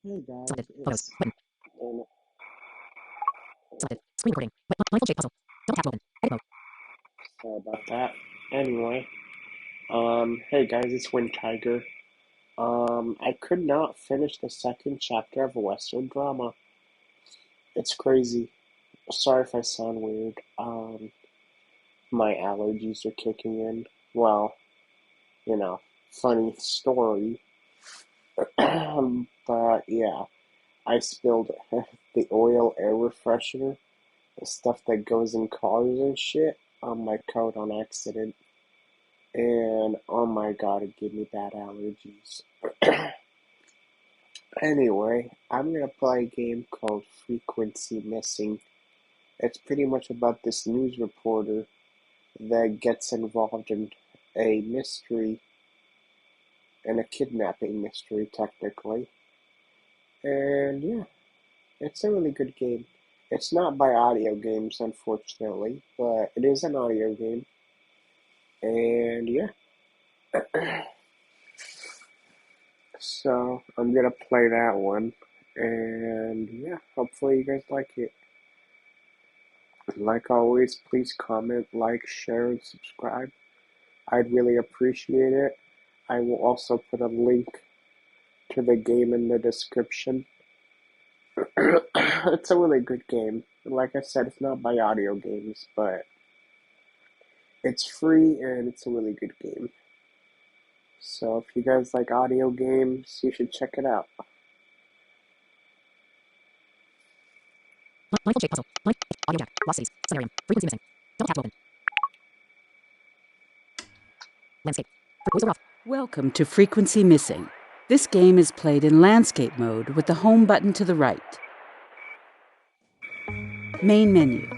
Hey guys, Selected. Photos. Button. and Selected. Screen recording. Mindful shape puzzle. Double tap to open. Edit mode. sorry about that. Anyway, hey guys, it's Wind Tiger. I could not finish the second chapter of a Western drama. It's crazy. Sorry if I sound weird. My allergies are kicking in. Well, funny story. But yeah, I spilled the oil air freshener, the stuff that goes in cars and shit, on my coat on accident. And oh my god, it gave me bad allergies. Anyway, I'm gonna play a game called Frequency Missing. It's pretty much about this news reporter that gets involved in a mystery, and a kidnapping mystery, technically. And yeah, it's a really good game. It's not by Audio Games, unfortunately, but it is an audio game. And yeah. So I'm gonna play that one, and yeah, hopefully you guys like it. Like always, please comment, like, share, and subscribe. I'd really appreciate it. I will also put a link to the game in the description. It's a really good game. Like I said, it's not by Audio Games, but it's free and it's a really good game. So if you guys like audio games, you should check it out. Mindful shape puzzle. Audio jack. Lost cities. Scenarium. Frequency missing. Double tap to open. Landscape. Voiceover off. Welcome to Frequency Missing. This game is played in landscape mode with the home button to the right. Main menu.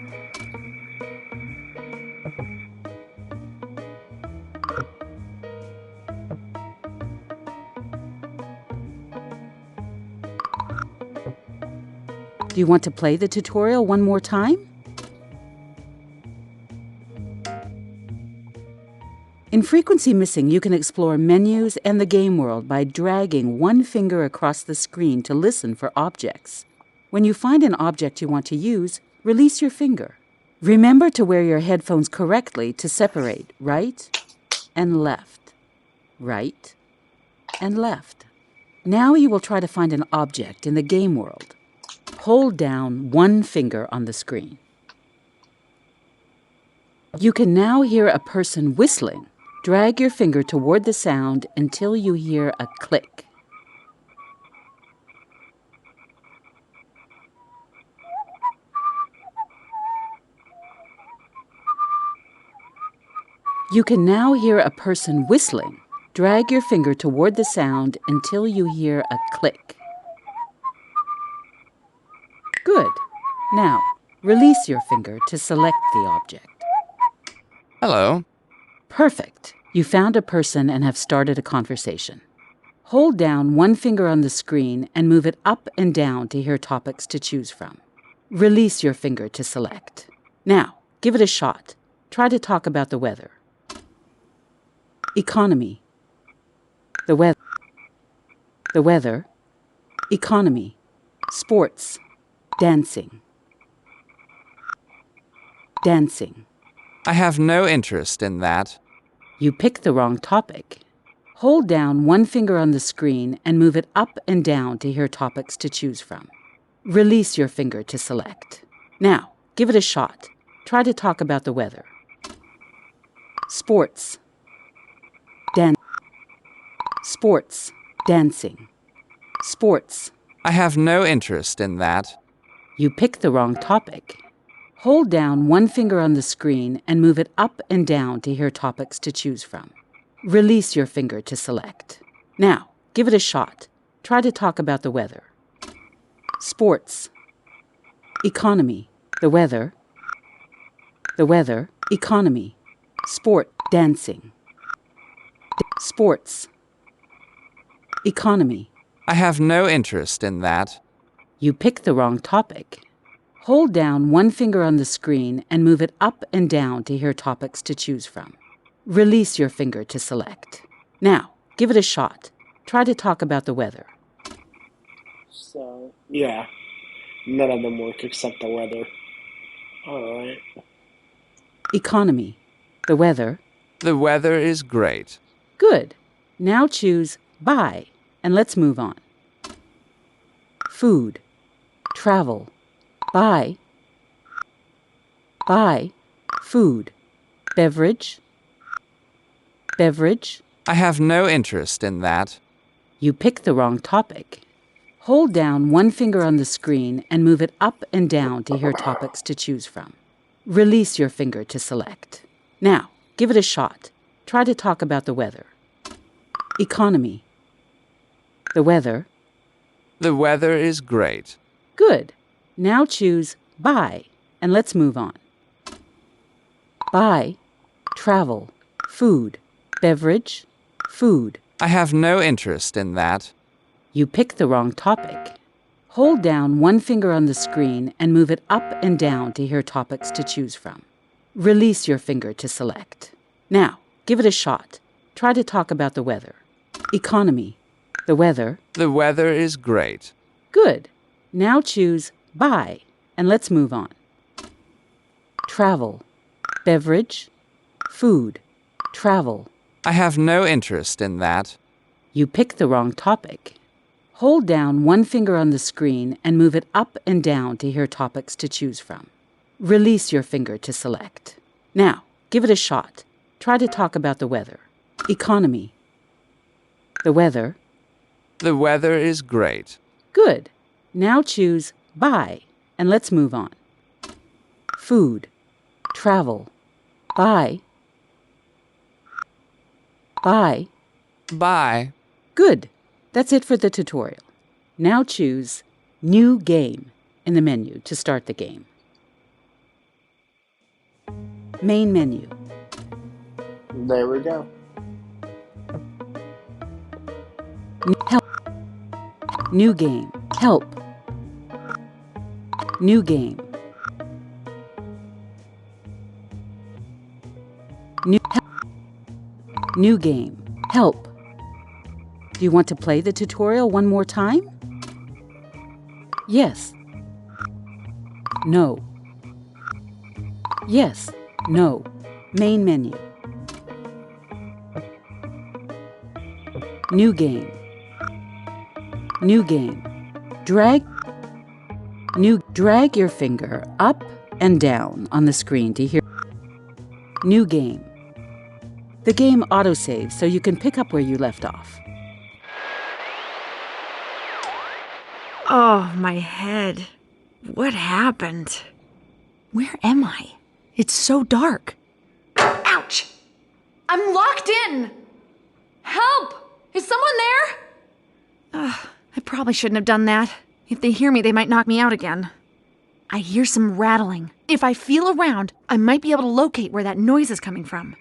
Do you want to play the tutorial one more time? In Frequency Missing, you can explore menus and the game world by dragging one finger across the screen to listen for objects. When you find an object you want to use, release your finger. Remember to wear your headphones correctly to separate right and left, right and left. Now you will try to find an object in the game world. Hold down one finger on the screen. You can now hear a person whistling. Drag your finger toward the sound until you hear a click. You can now hear a person whistling. Drag your finger toward the sound until you hear a click. Good. Now, release your finger to select the object. Hello. Perfect. You found a person and have started a conversation. Hold down one finger on the screen and move it up and down to hear topics to choose from. Release your finger to select. Now, give it a shot. Try to talk about the weather. Economy. The weather. The weather. Economy. Sports. Dancing. Dancing. I have no interest in that. You picked the wrong topic. Hold down one finger on the screen and move it up and down to hear topics to choose from. Release your finger to select. Now, give it a shot. Try to talk about the weather. Sports. Sports. Dancing. Sports. I have no interest in that. You picked the wrong topic. Hold down one finger on the screen and move it up and down to hear topics to choose from. Release your finger to select. Now, give it a shot. Try to talk about the weather. Sports. Economy. The weather. The weather. Economy. Sport. Dancing. Sports. Economy. I have no interest in that. You picked the wrong topic. Hold down one finger on the screen and move it up and down to hear topics to choose from. Release your finger to select. Now, give it a shot. Try to talk about the weather. So, yeah, none of them work except the weather. Alright. Economy. The weather. The weather is great. Good. Now choose buy, and let's move on. Food. Travel. Buy. Buy. Food. Beverage. Beverage. I have no interest in that. You picked the wrong topic. Hold down one finger on the screen and move it up and down to hear topics to choose from. Release your finger to select. Now, give it a shot. Try to talk about the weather. Economy. The weather. The weather is great. Good. Now choose buy, and let's move on. Buy. Travel. Food. Beverage. Food. I have no interest in that. You picked the wrong topic. Hold down one finger on the screen and move it up and down to hear topics to choose from. Release your finger to select. Now, give it a shot. Try to talk about the weather. Economy. The weather. The weather is great. Good. Now choose buy, and let's move on. Travel. Beverage. Food. Travel. I have no interest in that. You picked the wrong topic. Hold down one finger on the screen and move it up and down to hear topics to choose from. Release your finger to select. Now, give it a shot. Try to talk about the weather. Economy. The weather. The weather is great. Good. Now choose buy, and let's move on. Food. Travel. Buy. Buy. Bye. Good. That's it for the tutorial. Now choose New Game in the menu to start the game. Main menu. There we go. Help. New game. Help. New game. New game. Help. Do you want to play the tutorial one more time? Yes. No. Yes. No. Main menu. New game. New game. Drag your finger up and down on the screen to hear. New game. The game autosaves so you can pick up where you left off. Oh, my head. What happened? Where am I? It's so dark. Ouch! I'm locked in! Help! Is someone there? I probably shouldn't have done that. If they hear me, they might knock me out again. I hear some rattling. If I feel around, I might be able to locate where that noise is coming from.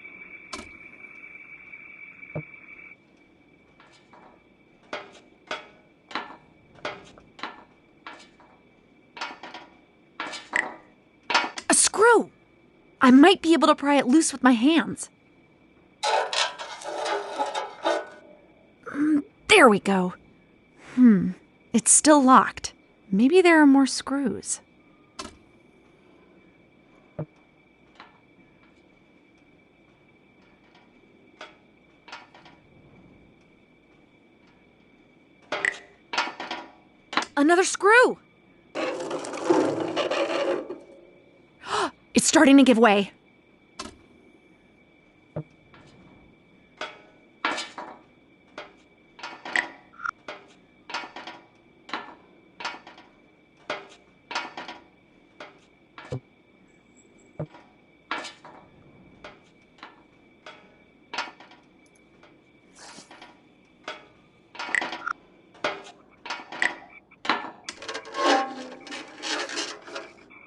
A screw! I might be able to pry it loose with my hands. There we go. It's still locked. Maybe there are more screws. Another screw! It's starting to give way.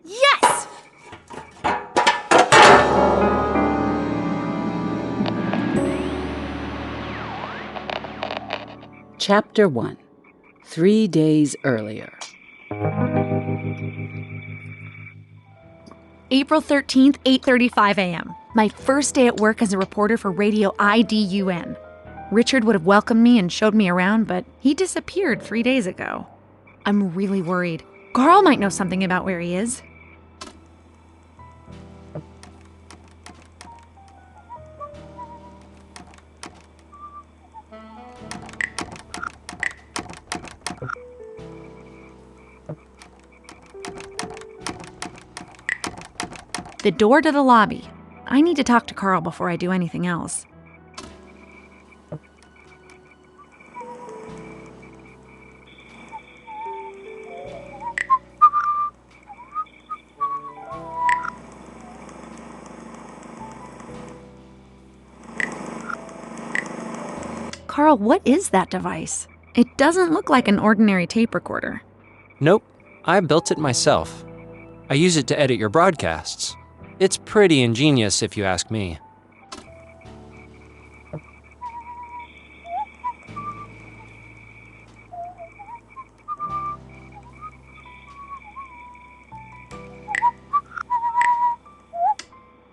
Yes! Chapter 1. 3 days earlier. April 13th, 8:35 a.m. My first day at work as a reporter for Radio IDUN. Richard would have welcomed me and showed me around, but he disappeared 3 days ago. I'm really worried. Carl might know something about where he is. The door to the lobby. I need to talk to Carl before I do anything else. Carl, what is that device? It doesn't look like an ordinary tape recorder. Nope, I built it myself. I use it to edit your broadcasts. It's pretty ingenious if you ask me.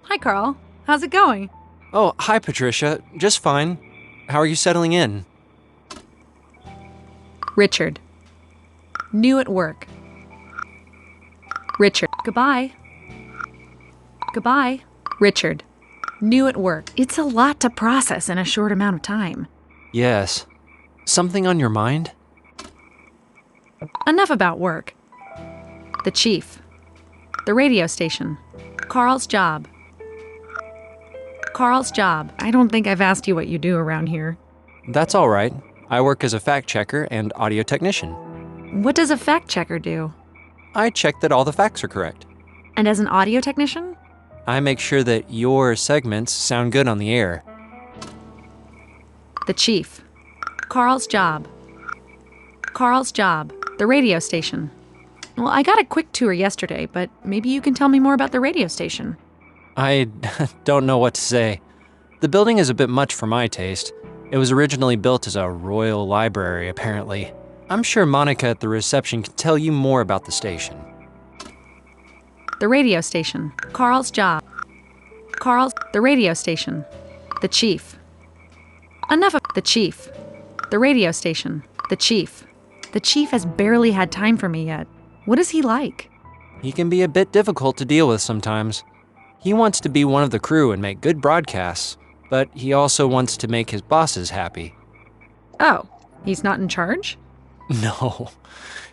Hi, Carl. How's it going? Oh, hi Patricia, just fine. How are you settling in? Richard. New at work. Richard. Goodbye. Goodbye. Richard. New at work. It's a lot to process in a short amount of time. Yes. Something on your mind? Enough about work. The chief. The radio station. Carl's job. Carl's job. I don't think I've asked you what you do around here. That's all right. I work as a fact checker and audio technician. What does a fact checker do? I check that all the facts are correct. And as an audio technician? I make sure that your segments sound good on the air. The chief. Carl's job. Carl's job. The radio station. Well, I got a quick tour yesterday, but maybe you can tell me more about the radio station. I don't know what to say. The building is a bit much for my taste. It was originally built as a royal library, apparently. I'm sure Monica at the reception can tell you more about the station. The radio station. Carl's job. The radio station. The chief. Enough of the chief. The radio station. The chief. The chief has barely had time for me yet. What is he like? He can be a bit difficult to deal with sometimes. He wants to be one of the crew and make good broadcasts, but he also wants to make his bosses happy. Oh, he's not in charge? No,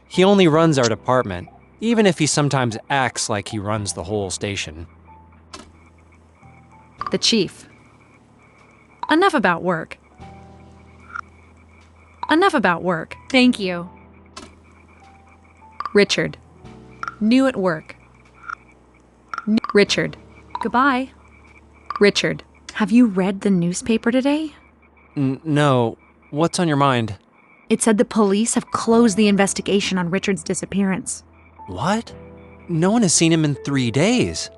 he only runs our department, even if he sometimes acts like he runs the whole station. The chief. Enough about work. Enough about work. Thank you. Richard. New at work. Richard. Goodbye. Richard. Have you read the newspaper today? No. What's on your mind? It said the police have closed the investigation on Richard's disappearance. What? No one has seen him in 3 days.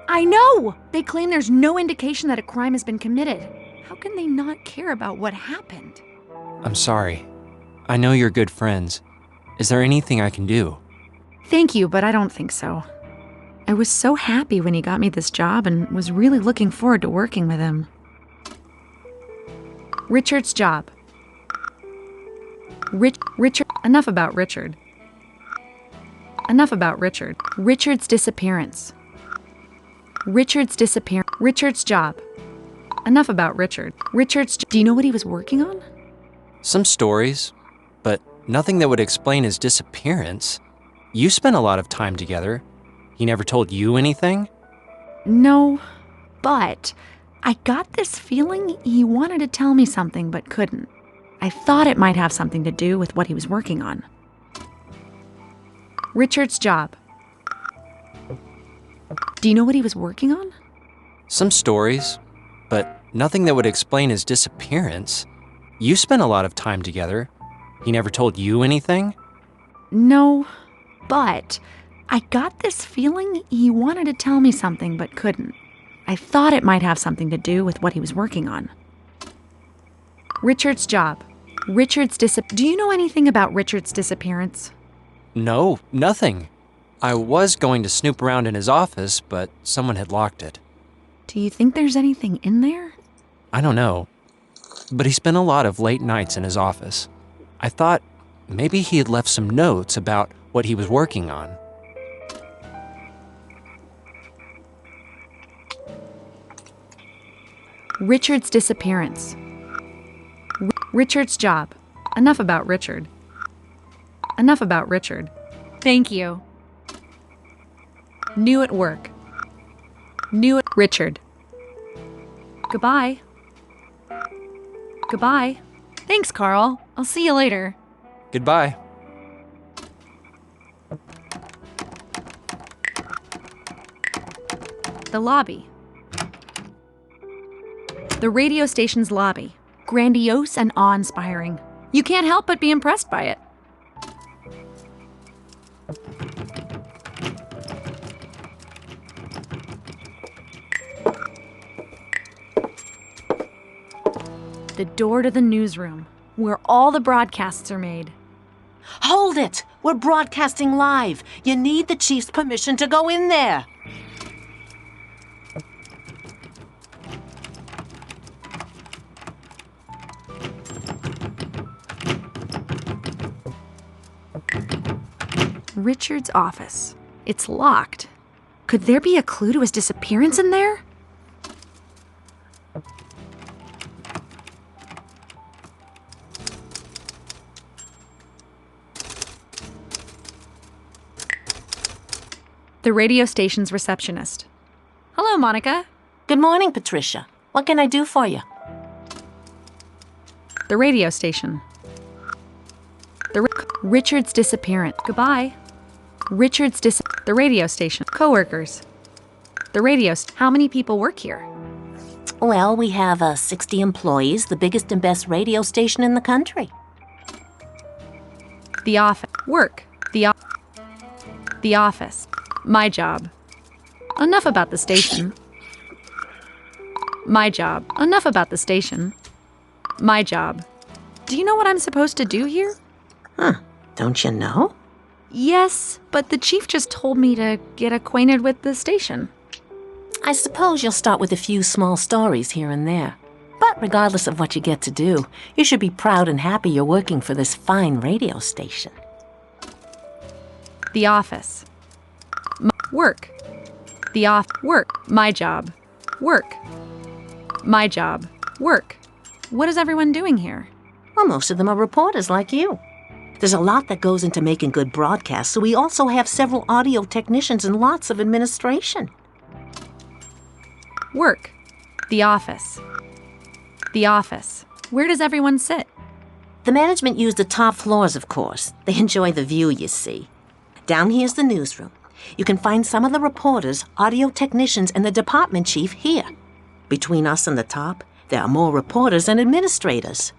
I know! They claim there's no indication that a crime has been committed. How can they not care about what happened? I'm sorry. I know you're good friends. Is there anything I can do? Thank you, but I don't think so. I was so happy when he got me this job and was really looking forward to working with him. Richard's job. Richard. Enough about Richard. Enough about Richard. Richard's disappearance. Richard's job. Enough about Richard. Do you know what he was working on? Some stories, but nothing that would explain his disappearance. You spent a lot of time together. He never told you anything? No, but I got this feeling he wanted to tell me something but couldn't. I thought it might have something to do with what he was working on. Richard's job. Do you know what he was working on? Some stories, but nothing that would explain his disappearance. You spent a lot of time together. He never told you anything? No, but I got this feeling he wanted to tell me something but couldn't. I thought it might have something to do with what he was working on. Richard's job. Do you know anything about Richard's disappearance? No, nothing. I was going to snoop around in his office, but someone had locked it. Do you think there's anything in there? I don't know. But he spent a lot of late nights in his office. I thought Maybe he had left some notes about what he was working on. Richard's disappearance. Richard's job. Enough about Richard. Enough about Richard. Thank you. New at work. New at Richard. Goodbye. Goodbye. Thanks, Carl. I'll see you later. Goodbye. The lobby. The radio station's lobby. Grandiose and awe-inspiring. You can't help but be impressed by it. The door to the newsroom, where all the broadcasts are made. Hold it! We're broadcasting live. You need the chief's permission to go in there. Richard's office. It's locked. Could there be a clue to his disappearance in there? The radio station's receptionist. Hello, Monica. Good morning, Patricia. What can I do for you? The radio station. Richard's disappearance. Goodbye. The radio station. Coworkers. How many people work here? Well, we have 60 employees, the biggest and best radio station in the country. The office. Work. The office. My job. Enough about the station. My job. Enough about the station. My job. Do you know what I'm supposed to do here? Huh. Don't you know? Yes, but the chief just told me to get acquainted with the station. I suppose you'll start with a few small stories here and there. But regardless of what you get to do, you should be proud and happy you're working for this fine radio station. The office. Work. Work. My job. Work. My job. Work. What is everyone doing here? Well, most of them are reporters like you. There's a lot that goes into making good broadcasts, so we also have several audio technicians and lots of administration. Work. The office. The office. Where does everyone sit? The management use the top floors, of course. They enjoy the view, you see. Down here's the newsroom. You can find some of the reporters, audio technicians, and the department chief here. Between us and the top, there are more reporters and administrators.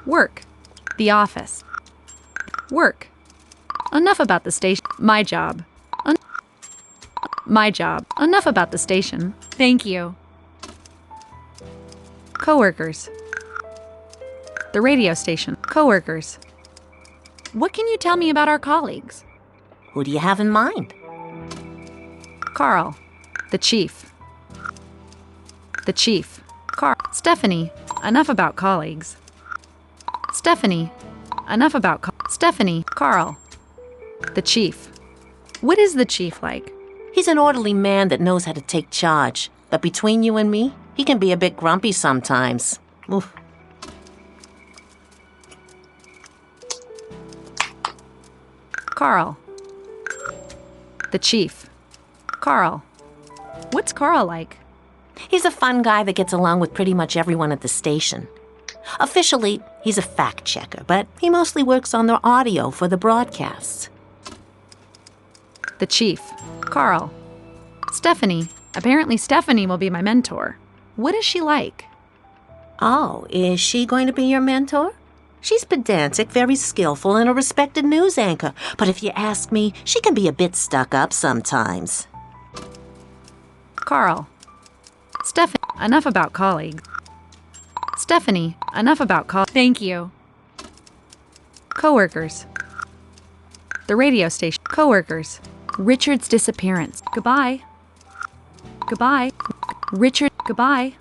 Work. The office. Work. Enough about the station. My job. My job. Enough about the station. Thank you. Coworkers. The radio station. Coworkers. What can you tell me about our colleagues? Who do you have in mind? Carl. The chief. The chief. Stephanie. Enough about colleagues. Stephanie. Enough about Stephanie. Carl. The chief. What is the chief like? He's an orderly man that knows how to take charge. But between you and me, he can be a bit grumpy sometimes. Oof. Carl. The chief. Carl. What's Carl like? He's a fun guy that gets along with pretty much everyone at the station. Officially, he's a fact checker, but he mostly works on the audio for the broadcasts. The chief. Carl. Stephanie. Apparently Stephanie will be my mentor. What is she like? Oh, is she going to be your mentor? She's pedantic, very skillful, and a respected news anchor. But if you ask me, she can be a bit stuck up sometimes. Carl. Stephanie. Enough about colleagues. Stephanie. Enough about Thank you. Coworkers. The radio station. Coworkers. Richard's disappearance. Goodbye. Goodbye. Richard. Goodbye.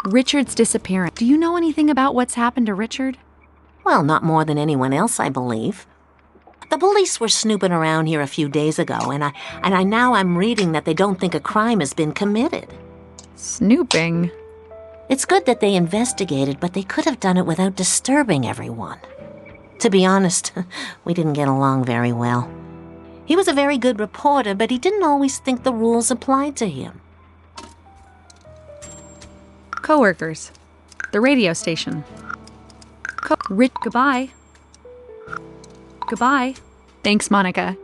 Richard's disappearance. Do you know anything about what's happened to Richard? Well, not more than anyone else, I believe. The police were snooping around here a few days ago, and I'm reading that they don't think a crime has been committed. Snooping? It's good that they investigated, but they could have done it without disturbing everyone. To be honest, we didn't get along very well. He was a very good reporter, but he didn't always think the rules applied to him. Coworkers. The radio station. Goodbye. Goodbye. Thanks, Monica.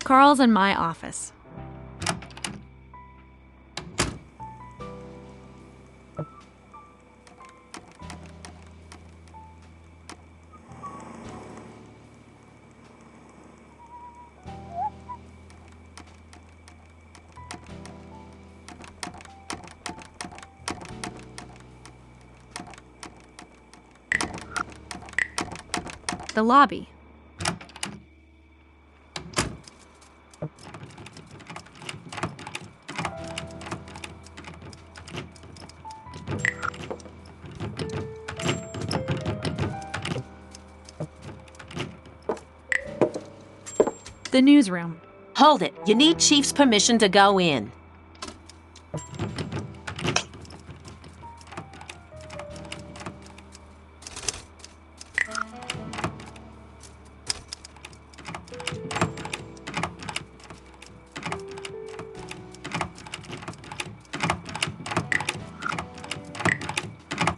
Carl's in my office. The lobby. The newsroom. Hold it. You need Chief's permission to go in.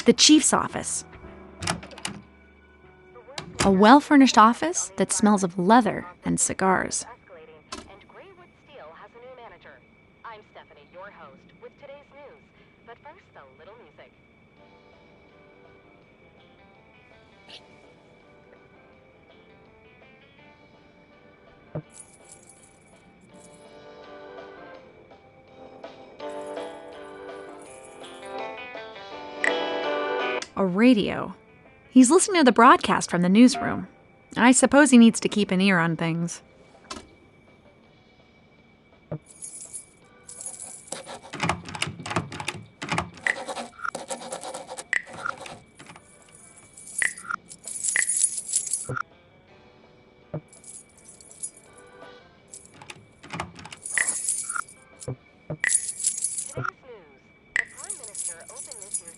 The chief's office. A well-furnished office that smells of leather and cigars. And Graywood Steel has a new manager. I'm Stephanie, your host, with today's news. But first, a little music. A radio. He's listening to the broadcast from the newsroom. I suppose he needs to keep an ear on things.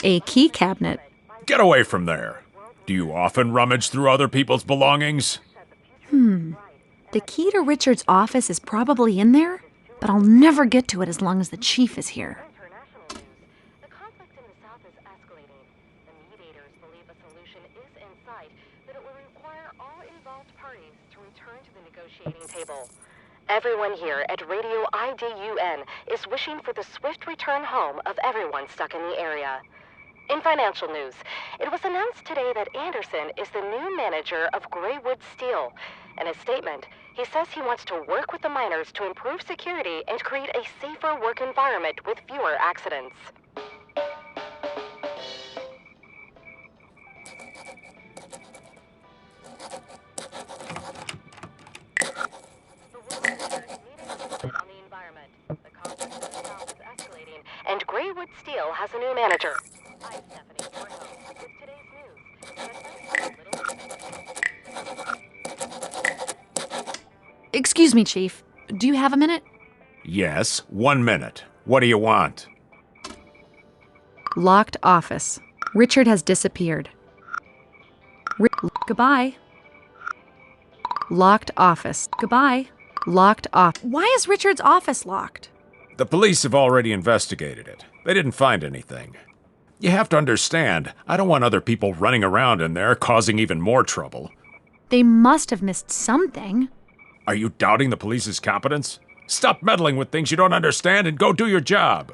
A key cabinet. Get away from there. Do you often rummage through other people's belongings? The key to Richard's office is probably in there, but I'll never get to it as long as the chief is here. The conflict in the south is escalating. The mediators believe a solution is in sight, but it will require all involved parties to return to the negotiating table. Everyone here at Radio IDUN is wishing for the swift return home of everyone stuck in the area. In financial news, it was announced today that Anderson is the new manager of Graywood Steel. In a statement, he says he wants to work with the miners to improve security and create a safer work environment with fewer accidents. On the environment, the conflict in the south is escalating, and Graywood Steel has a new manager. I'm Stephanie, your host, with today's news. Excuse me, Chief. Do you have a minute? Yes, 1 minute. What do you want? Locked office. Richard has disappeared. Goodbye. Locked office. Goodbye. Locked off. Why is Richard's office locked? The police have already investigated it. They didn't find anything. You have to understand, I don't want other people running around in there causing even more trouble. They must have missed something. Are you doubting the police's competence? Stop meddling with things you don't understand and go do your job.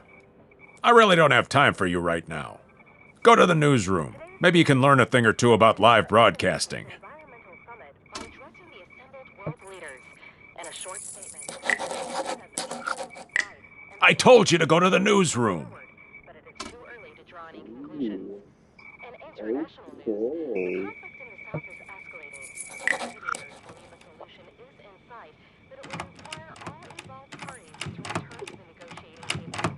I really don't have time for you right now. Go to the newsroom. Maybe you can learn a thing or two about live broadcasting. Environmental Summit by addressing the assembled world leaders. In a short statement, I told you to go to the newsroom. but it is too early to draw any conclusions. In international news, the conflict in the South is escalating. Mediators believe a solution is in sight, but it will require all involved parties to return to the negotiating table.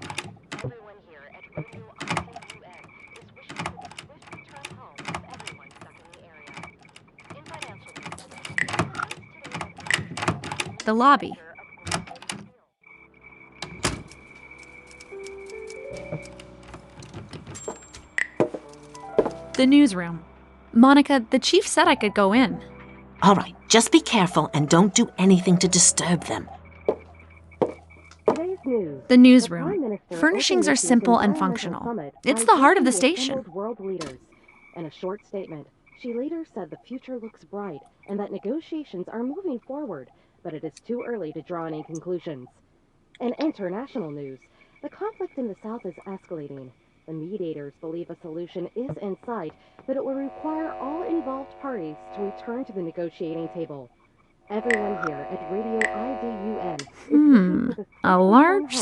Everyone here at Radio ICUN is wishing for the swift return home of everyone stuck in the area. In financial news, The lobby. The newsroom. Monica, the chief said I could go in. All right, just be careful and don't do anything to disturb them. Today's news. The newsroom. Furnishings are simple and functional. It's the heart of the station. World leaders. In a short statement, she later said the future looks bright and that negotiations are moving forward, but it is too early to draw any conclusions. In international news, the conflict in the South is escalating. The mediators believe a solution is in sight, but it will require all involved parties to return to the negotiating table. Everyone here at Radio IDUN is wishing for the A swift large return home of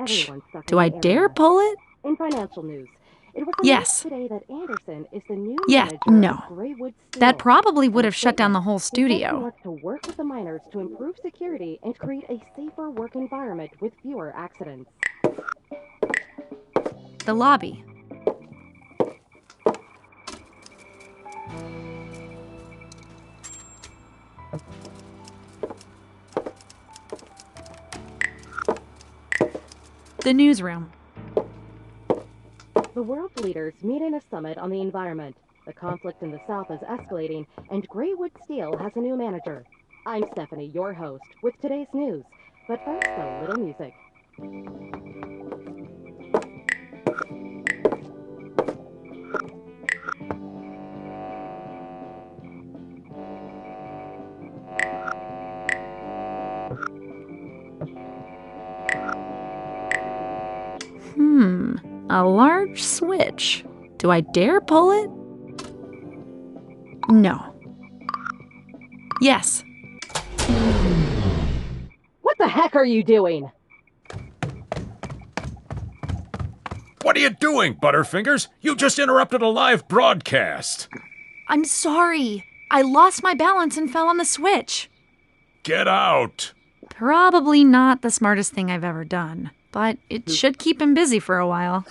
switch. everyone stuck Do in I the dare area. pull it? In financial news, it was Yes. announced today that Anderson is the new Yeah, manager no. of Greywood Steel. That probably would In a have shut down the whole statement, he said he studio. wants to work with the miners to improve security and create a safer work environment with fewer accidents. The lobby. The newsroom. The world leaders meet in a summit on the environment. The conflict in the South is escalating, and Greywood Steel has a new manager. I'm Stephanie, your host, with today's news. But first, a little music. A large switch. Do I dare pull it? No. Yes. What the heck are you doing? What are you doing, Butterfingers? You just interrupted a live broadcast. I'm sorry. I lost my balance and fell on the switch. Get out. Probably not the smartest thing I've ever done, but it should keep him busy for a while.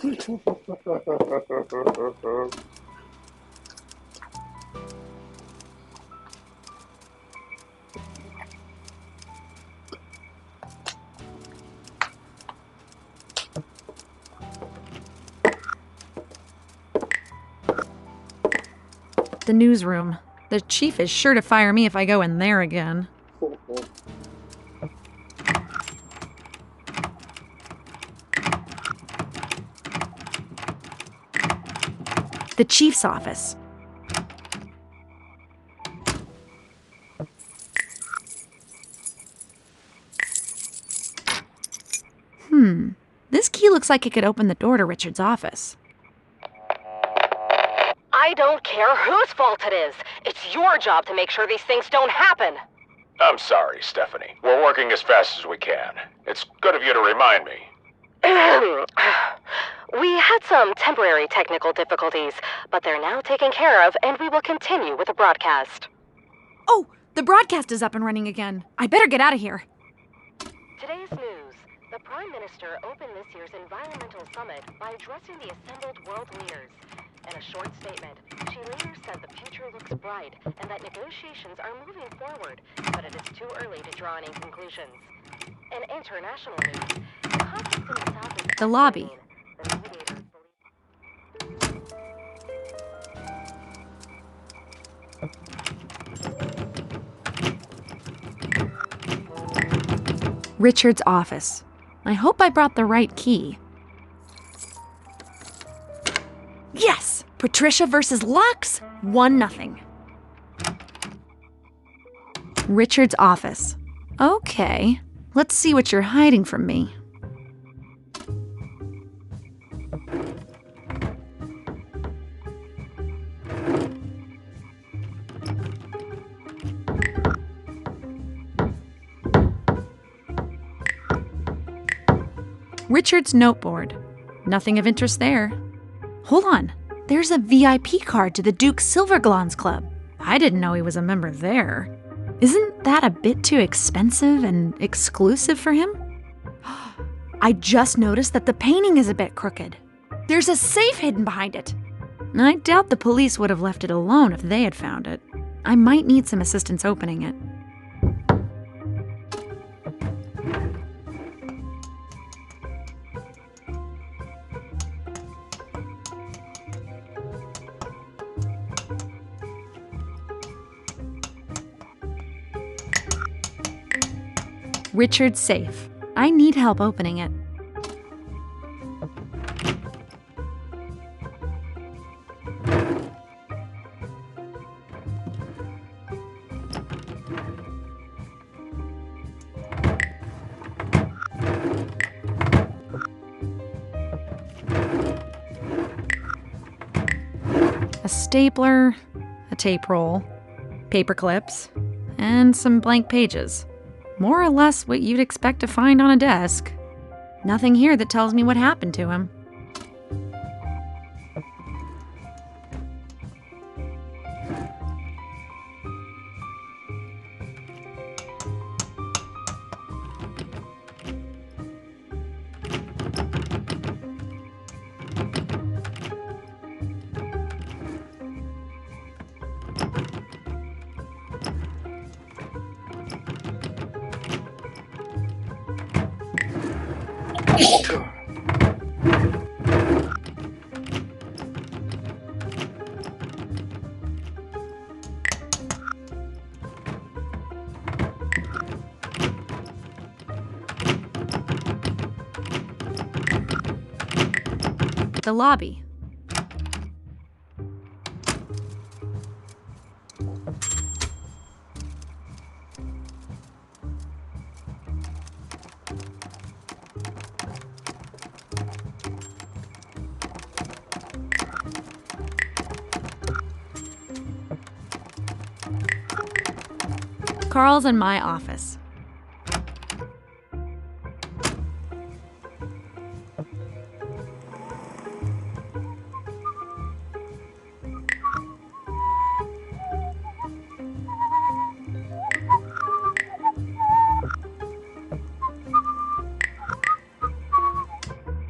The newsroom. The chief is sure to fire me if I go in there again. The chief's office. This key looks like it could open the door to Richard's office. I don't care whose fault it is. It's your job to make sure these things don't happen. I'm sorry, Stephanie. We're working as fast as we can. It's good of you to remind me. We had some temporary technical difficulties, but they're now taken care of, and we will continue with the broadcast. Oh, the broadcast is up and running again. I better get out of here. Today's news. The Prime Minister opened this year's Environmental Summit by addressing the assembled world leaders. In a short statement, she later said the future looks bright and that negotiations are moving forward, but it is too early to draw any conclusions. In international news, the conflict in the South is The lobby. escalating. The mediators believe Richard's office. I hope I brought the right key. Yes! Patricia versus Lux, 1-0. Richard's office. Okay, let's see what you're hiding from me. Richard's noteboard. Nothing of interest there. Hold on. There's a VIP card to the Duke Silverglons Club. I didn't know he was a member there. Isn't that a bit too expensive and exclusive for him? I just noticed that the painting is a bit crooked. There's a safe hidden behind it. I doubt the police would have left it alone if they had found it. I might need some assistance opening it. Richard's safe. I need help opening it. A stapler, a tape roll, paper clips, and some blank pages. More or less what you'd expect to find on a desk. Nothing here that tells me what happened to him. The lobby. Carl's in my office.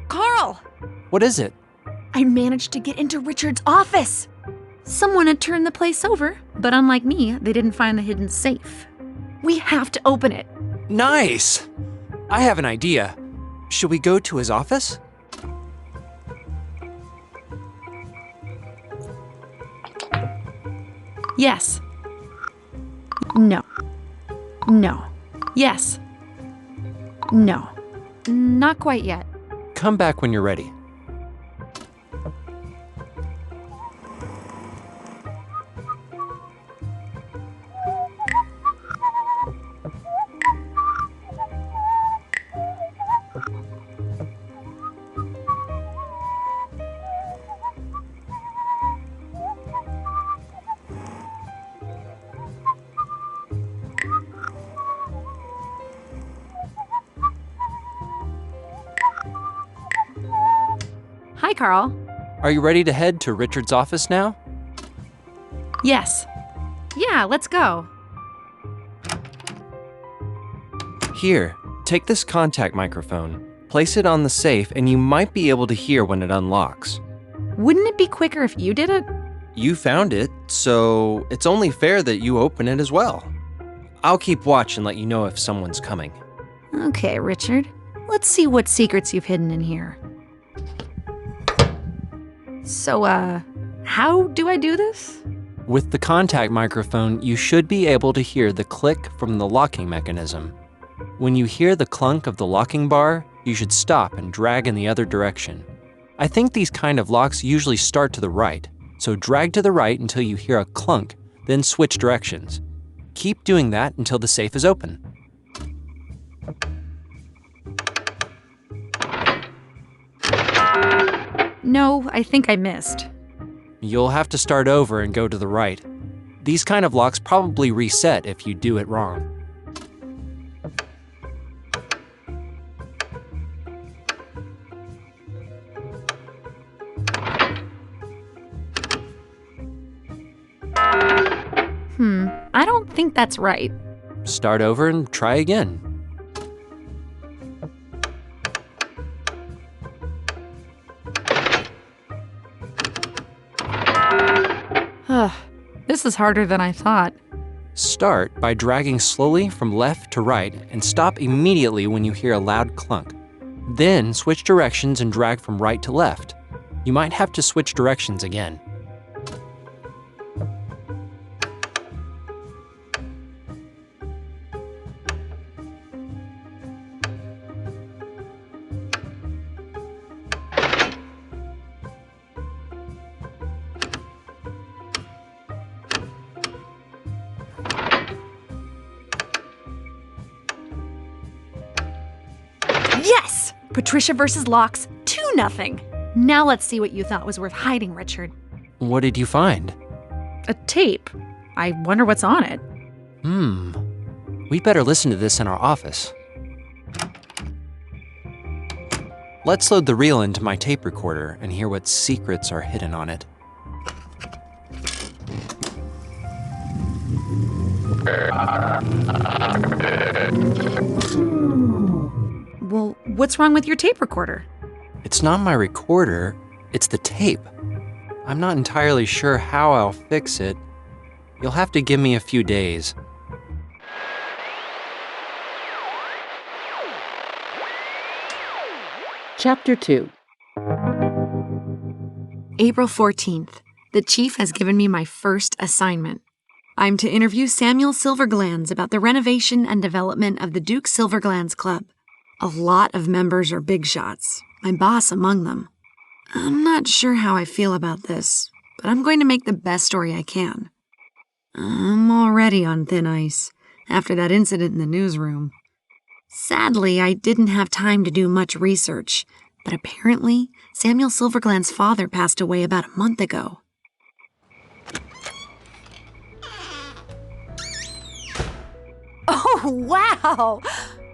Carl! What is it? I managed to get into Richard's office. Someone had turned the place over, but unlike me, they didn't find the hidden safe. We have to open it. Nice! I have an idea. Should we go to his office? Yes. No. No. Yes. No. Not quite yet. Come back when you're ready. Hi, Carl. Are you ready to head to Richard's office now? Yes. Yeah, let's go. Here, take this contact microphone, place it on the safe, and you might be able to hear when it unlocks. Wouldn't it be quicker if you did it? You found it, so it's only fair that you open it as well. I'll keep watch and let you know if someone's coming. Okay, Richard. Let's see what secrets you've hidden in here. So, how do I do this? With the contact microphone, you should be able to hear the click from the locking mechanism. When you hear the clunk of the locking bar, you should stop and drag in the other direction. I think these kind of locks usually start to the right, so drag to the right until you hear a clunk, then switch directions. Keep doing that until the safe is open. No, I think I missed. You'll have to start over and go to the right. These kind of locks probably reset if you do it wrong. I don't think that's right. Start over and try again. This is harder than I thought. Start by dragging slowly from left to right and stop immediately when you hear a loud clunk. Then switch directions and drag from right to left. You might have to switch directions again. Yes! Patricia versus Locks, 2-0. Now let's see what you thought was worth hiding, Richard. What did you find? A tape. I wonder what's on it. We'd better listen to this in our office. Let's load the reel into my tape recorder and hear what secrets are hidden on it. Well, what's wrong with your tape recorder? It's not my recorder, it's the tape. I'm not entirely sure how I'll fix it. You'll have to give me a few days. Chapter 2. April 14th. The chief has given me my first assignment. I'm to interview Samuel Silverglands about the renovation and development of the Duke Silverglands Club. A lot of members are big shots, my boss among them. I'm not sure how I feel about this, but I'm going to make the best story I can. I'm already on thin ice after that incident in the newsroom. Sadly, I didn't have time to do much research, but apparently Samuel Silvergland's father passed away about a month ago. Oh, wow!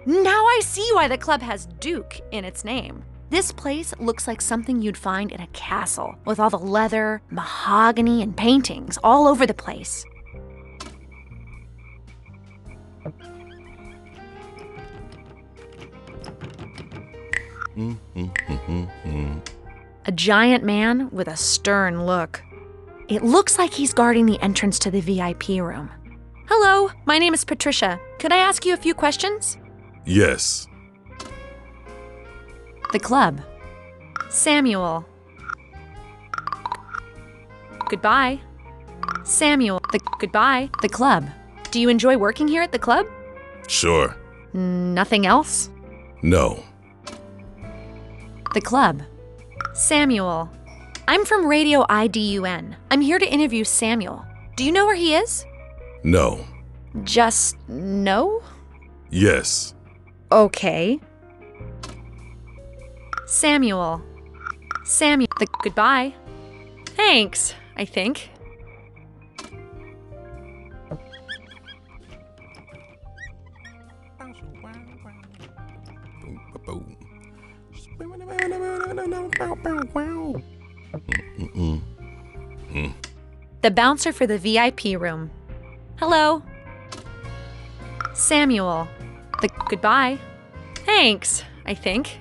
Now I see why the club has Duke in its name. This place looks like something you'd find in a castle, with all the leather, mahogany, and paintings all over the place. A giant man with a stern look. It looks like he's guarding the entrance to the VIP room. Hello, my name is Patricia. Could I ask you a few questions? Yes. The club. Samuel. Goodbye. Samuel. Goodbye. The club. Do you enjoy working here at the club? Sure. Nothing else? No. The club. Samuel. I'm from Radio IDUN. I'm here to interview Samuel. Do you know where he is? No. Just no? Yes. Okay. Samuel. Goodbye. Thanks, I think. The bouncer for the VIP room. Hello. Samuel. Goodbye. Thanks, I think.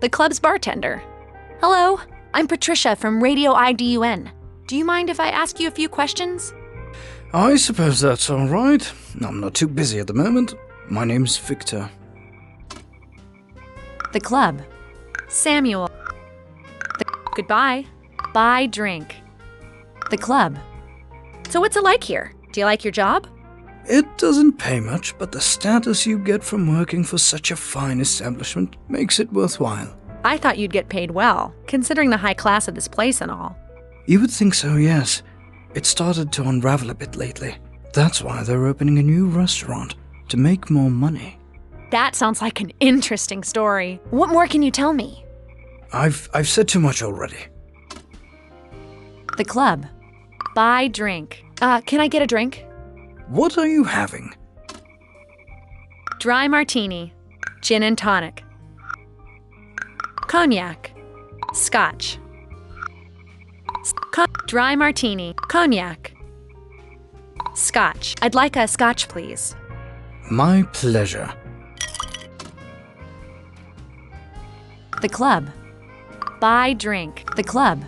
The club's bartender. Hello, I'm Patricia from Radio IDUN. Do you mind if I ask you a few questions? I suppose that's all right. I'm not too busy at the moment. My name's Victor. The club. Samuel. Goodbye. Buy drink. The club. So what's it like here? Do you like your job? It doesn't pay much, but the status you get from working for such a fine establishment makes it worthwhile. I thought you'd get paid well, considering the high class of this place and all. You would think so, yes. It started to unravel a bit lately. That's why they're opening a new restaurant, to make more money. That sounds like an interesting story. What more can you tell me? I've said too much already. The club. Buy drink. Can I get a drink? What are you having? Dry martini. Gin and tonic. Cognac. Scotch. Dry martini. Cognac. Scotch. I'd like a scotch, please. My pleasure. The club. Buy drink. The club.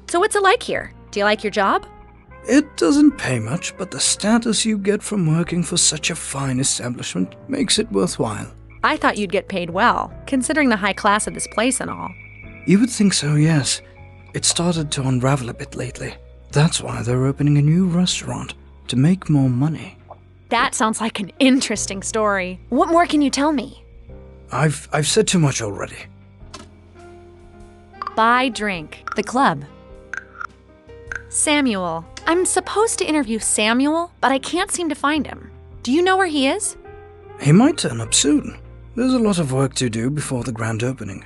So what's it like here? Do you like your job? It doesn't pay much, but the status you get from working for such a fine establishment makes it worthwhile. I thought you'd get paid well, considering the high class of this place and all. You would think so, yes. It started to unravel a bit lately. That's why they're opening a new restaurant, to make more money. That sounds like an interesting story. What more can you tell me? I've said too much already. Buy drink. The club. Samuel. I'm supposed to interview Samuel, but I can't seem to find him. Do you know where he is? He might turn up soon. There's a lot of work to do before the grand opening.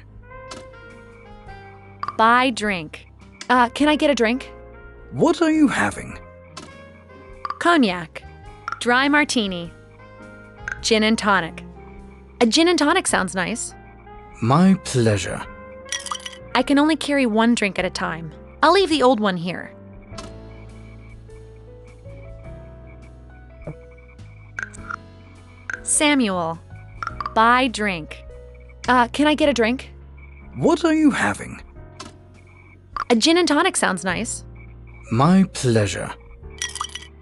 Buy drink. Can I get a drink? What are you having? Cognac. Dry martini. Gin and tonic. A gin and tonic sounds nice. My pleasure. I can only carry one drink at a time. I'll leave the old one here. Samuel. Buy drink. Can I get a drink? What are you having? A gin and tonic sounds nice. My pleasure.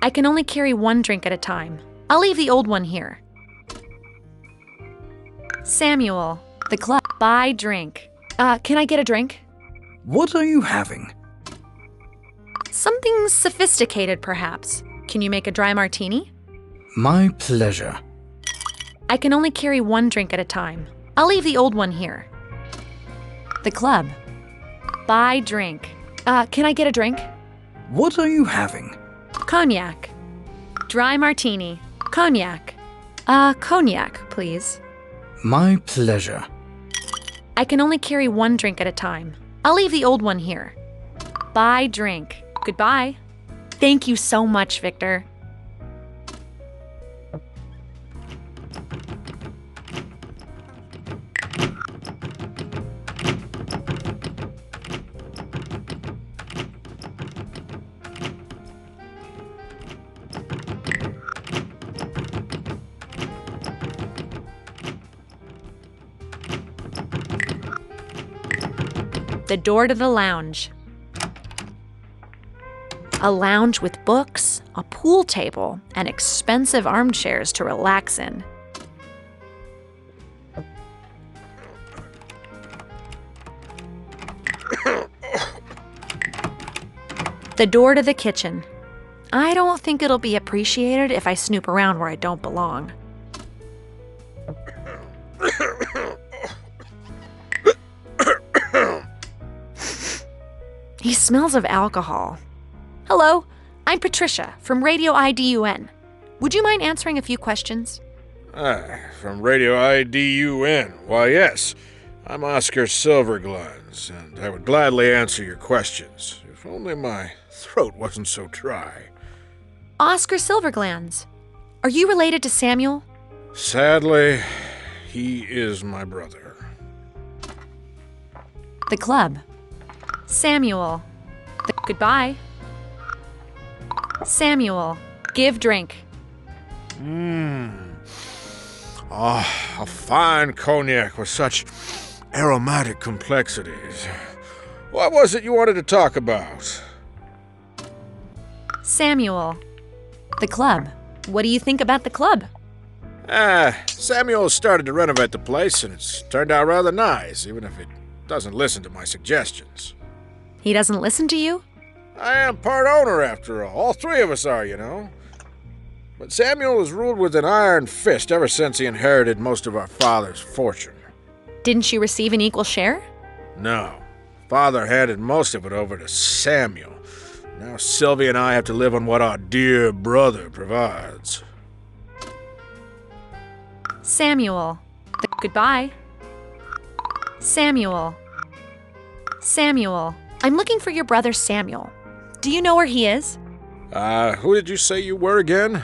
I can only carry one drink at a time. I'll leave the old one here. Samuel. The club. Buy drink. Can I get a drink? What are you having? Something sophisticated, perhaps. Can you make a dry martini? My pleasure. I can only carry one drink at a time. I'll leave the old one here. The club. Buy drink. Can I get a drink? What are you having? Cognac. Dry martini. Cognac. Cognac, please. My pleasure. I can only carry one drink at a time. I'll leave the old one here. Buy drink. Goodbye. Thank you so much, Victor. The door to the lounge. A lounge with books, a pool table, and expensive armchairs to relax in. The door to the kitchen. I don't think it'll be appreciated if I snoop around where I don't belong. He smells of alcohol. Hello, I'm Patricia from Radio IDUN. Would you mind answering a few questions? From Radio IDUN. Why, yes. I'm Oscar Silverglands, and I would gladly answer your questions, if only my throat wasn't so dry. Oscar Silverglands. Are you related to Samuel? Sadly, he is my brother. The club. Samuel. Goodbye. Samuel. Give drink. A fine cognac with such aromatic complexities. What was it you wanted to talk about? Samuel. The club. What do you think about the club? Samuel started to renovate the place, and it's turned out rather nice, even if it doesn't listen to my suggestions. He doesn't listen to you? I am part owner, after all. All three of us are, you know. But Samuel has ruled with an iron fist ever since he inherited most of our father's fortune. Didn't you receive an equal share? No. Father handed most of it over to Samuel. Now Sylvia and I have to live on what our dear brother provides. Samuel. Goodbye. Samuel. Samuel. I'm looking for your brother Samuel. Do you know where he is? Who did you say you were again?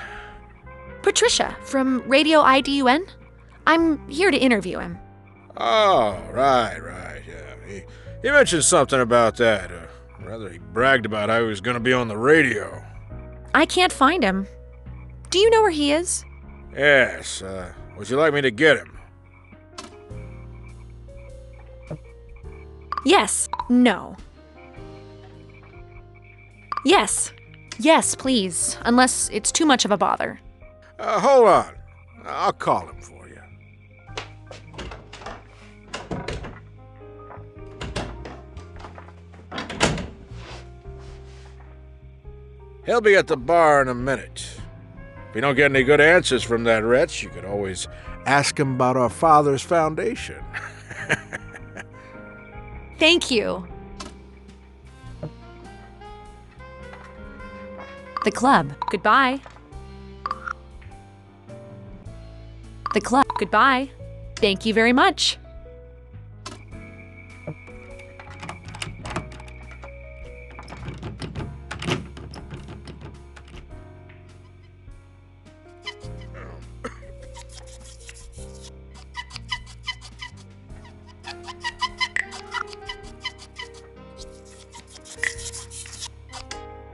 Patricia, from Radio IDUN. I'm here to interview him. Oh, right, yeah. He mentioned something about that. Rather, he bragged about how he was going to be on the radio. I can't find him. Do you know where he is? Yes, would you like me to get him? Yes. No. Yes. Yes, please. Unless it's too much of a bother. Hold on. I'll call him for you. He'll be at the bar in a minute. If you don't get any good answers from that wretch, you could always ask him about our father's foundation. Thank you. The club. Goodbye. The club. Goodbye. Thank you very much.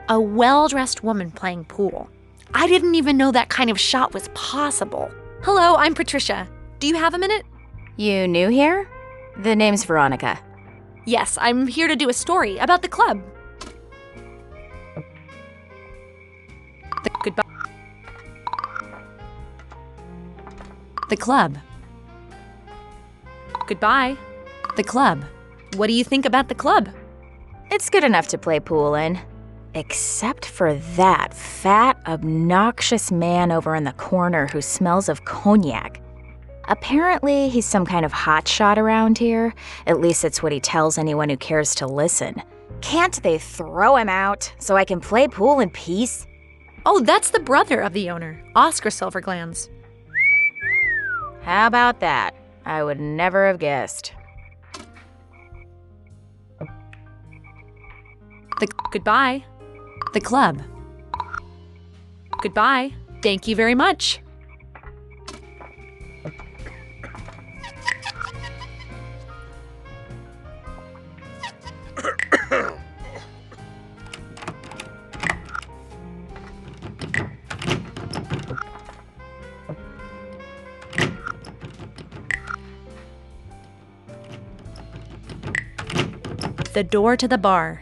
A well-dressed woman playing pool. I didn't even know that kind of shot was possible. Hello, I'm Patricia. Do you have a minute? You new here? The name's Veronica. Yes, I'm here to do a story about the club. Goodbye. The club. Goodbye. The club. What do you think about the club? It's good enough to play pool in. Except for that fat, obnoxious man over in the corner who smells of cognac. Apparently, he's some kind of hotshot around here. At least it's what he tells anyone who cares to listen. Can't they throw him out so I can play pool in peace? Oh, that's the brother of the owner, Oscar Silverglands. How about that? I would never have guessed. Goodbye. The club. Goodbye. Thank you very much. The door to the bar.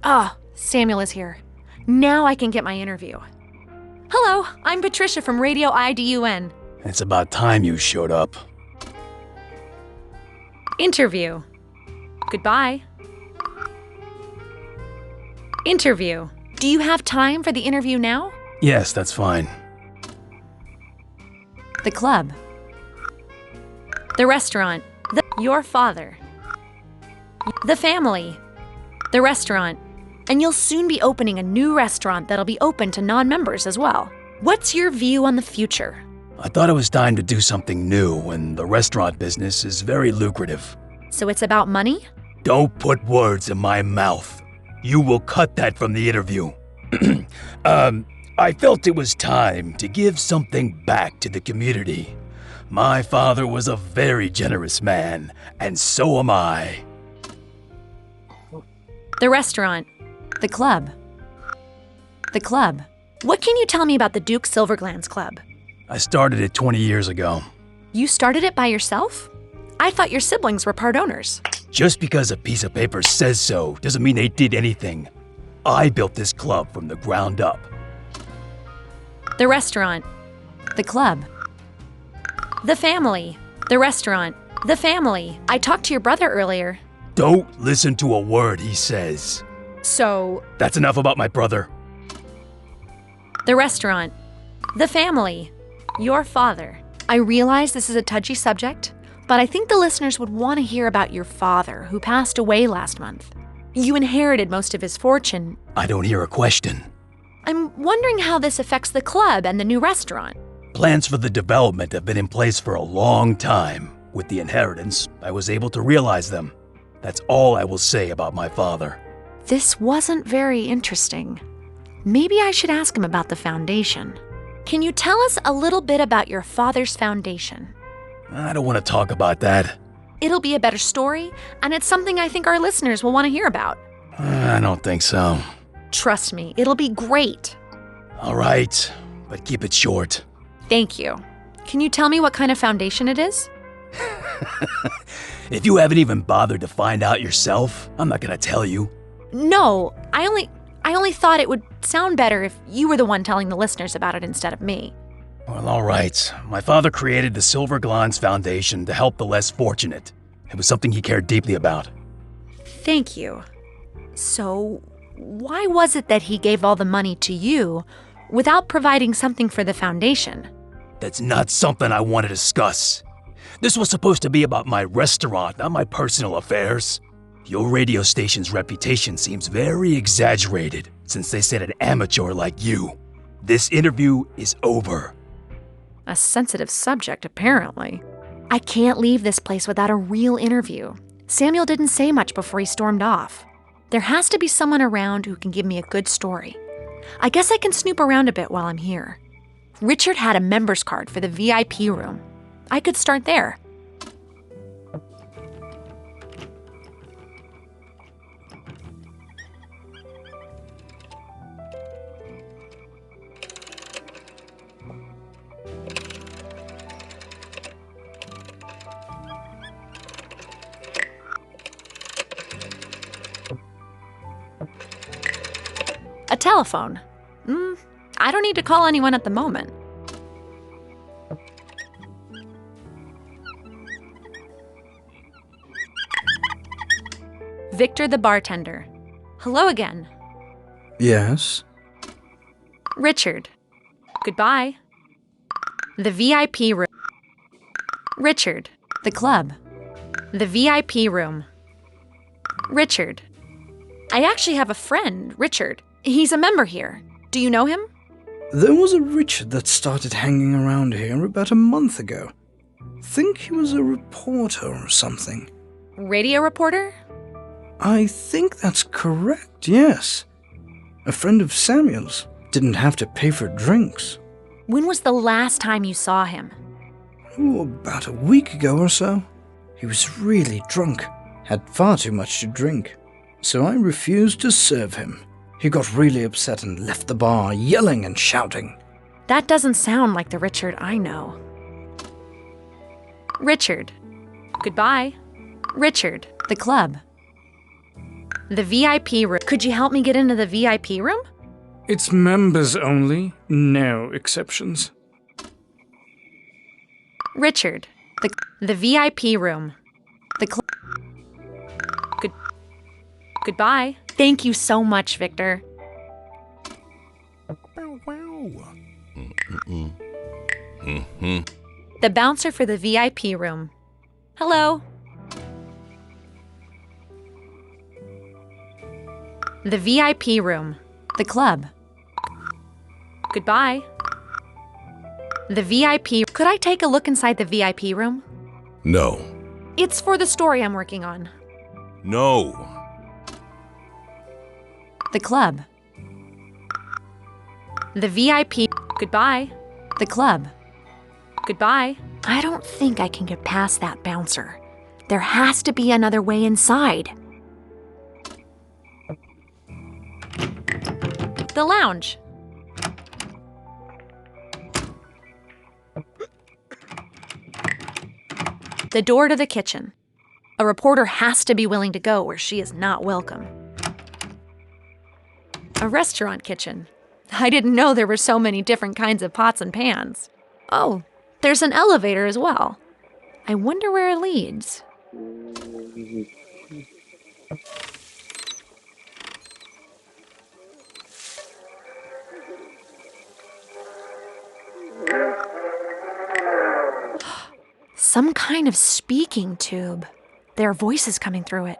Ah, Samuel is here. Now I can get my interview. Hello, I'm Patricia from Radio IDUN. It's about time you showed up. Interview. Goodbye. Interview. Do you have time for the interview now? Yes, that's fine. The club. The restaurant. Your father. The family. The restaurant. And you'll soon be opening a new restaurant that'll be open to non-members as well. What's your view on the future? I thought it was time to do something new, and the restaurant business is very lucrative. So it's about money? Don't put words in my mouth. You will cut that from the interview. I felt it was time to give something back to the community. My father was a very generous man, and so am I. The restaurant. The club. The club. What can you tell me about the Duke Silverglands Club? I started it 20 years ago. You started it by yourself? I thought your siblings were part owners. Just because a piece of paper says so doesn't mean they did anything. I built this club from the ground up. The restaurant. The club. The family. The restaurant. The family. I talked to your brother earlier. Don't listen to a word he says. So, That's enough about my brother. the restaurant. The family. Your father. I realize this is a touchy subject, but I think the listeners would want to hear about your father, who passed away last month. You inherited most of his fortune. I don't hear a question. I'm wondering how this affects the club and the new restaurant. Plans for the development have been in place for a long time. With the inheritance, I was able to realize them. That's all I will say about my father. This wasn't very interesting. Maybe I should ask him about the foundation. Can you tell us a little bit about your father's foundation? I don't want to talk about that. It'll be a better story, and it's something I think our listeners will want to hear about. I don't think so. Trust me, it'll be great. All right, but keep it short. Thank you. Can you tell me what kind of foundation it is? If you haven't even bothered to find out yourself, I'm not gonna tell you. No, I only thought it would sound better if you were the one telling the listeners about it instead of me. Well, all right. My father created the Silver Glans Foundation to help the less fortunate. It was something he cared deeply about. Thank you. So, why was it that he gave all the money to you without providing something for the foundation? That's not something I want to discuss. This was supposed to be about my restaurant, not my personal affairs. Your radio station's reputation seems very exaggerated since they said an amateur like you. This interview is over. A sensitive subject, apparently. I can't leave this place without a real interview. Samuel didn't say much before he stormed off. There has to be someone around who can give me a good story. I guess I can snoop around a bit while I'm here. Richard had a member's card for the VIP room. I could start there. A telephone. I don't need to call anyone at the moment. Victor the bartender. Hello again. Yes? Richard. Goodbye. The VIP room. Richard. The club. The VIP room. Richard. I actually have a friend, Richard. He's a member here. Do you know him? There was a Richard that started hanging around here about a month ago. Think he was a reporter or something. Radio reporter? I think that's correct, yes. A friend of Samuel's. Didn't have to pay for drinks. When was the last time you saw him? Oh, about a week ago or so. He was really drunk. Had far too much to drink. So I refused to serve him. He got really upset and left the bar, yelling and shouting. That doesn't sound like the Richard I know. Richard. Goodbye. Richard. The club. The VIP room. Could you help me get into the VIP room? It's members only, no exceptions. Richard. The VIP room. The club. Goodbye. Thank you so much, Victor. The bouncer for the VIP room. Hello. The VIP room. The club. Goodbye. The VIP. Could I take a look inside the VIP room? No. It's for the story I'm working on. No. The club. The VIP. Goodbye. The club. Goodbye. I don't think I can get past that bouncer. There has to be another way inside. The lounge. The door to the kitchen. A reporter has to be willing to go where she is not welcome. A restaurant kitchen. I didn't know there were so many different kinds of pots and pans. Oh, there's an elevator as well. I wonder where it leads. Some kind of speaking tube. There are voices coming through it.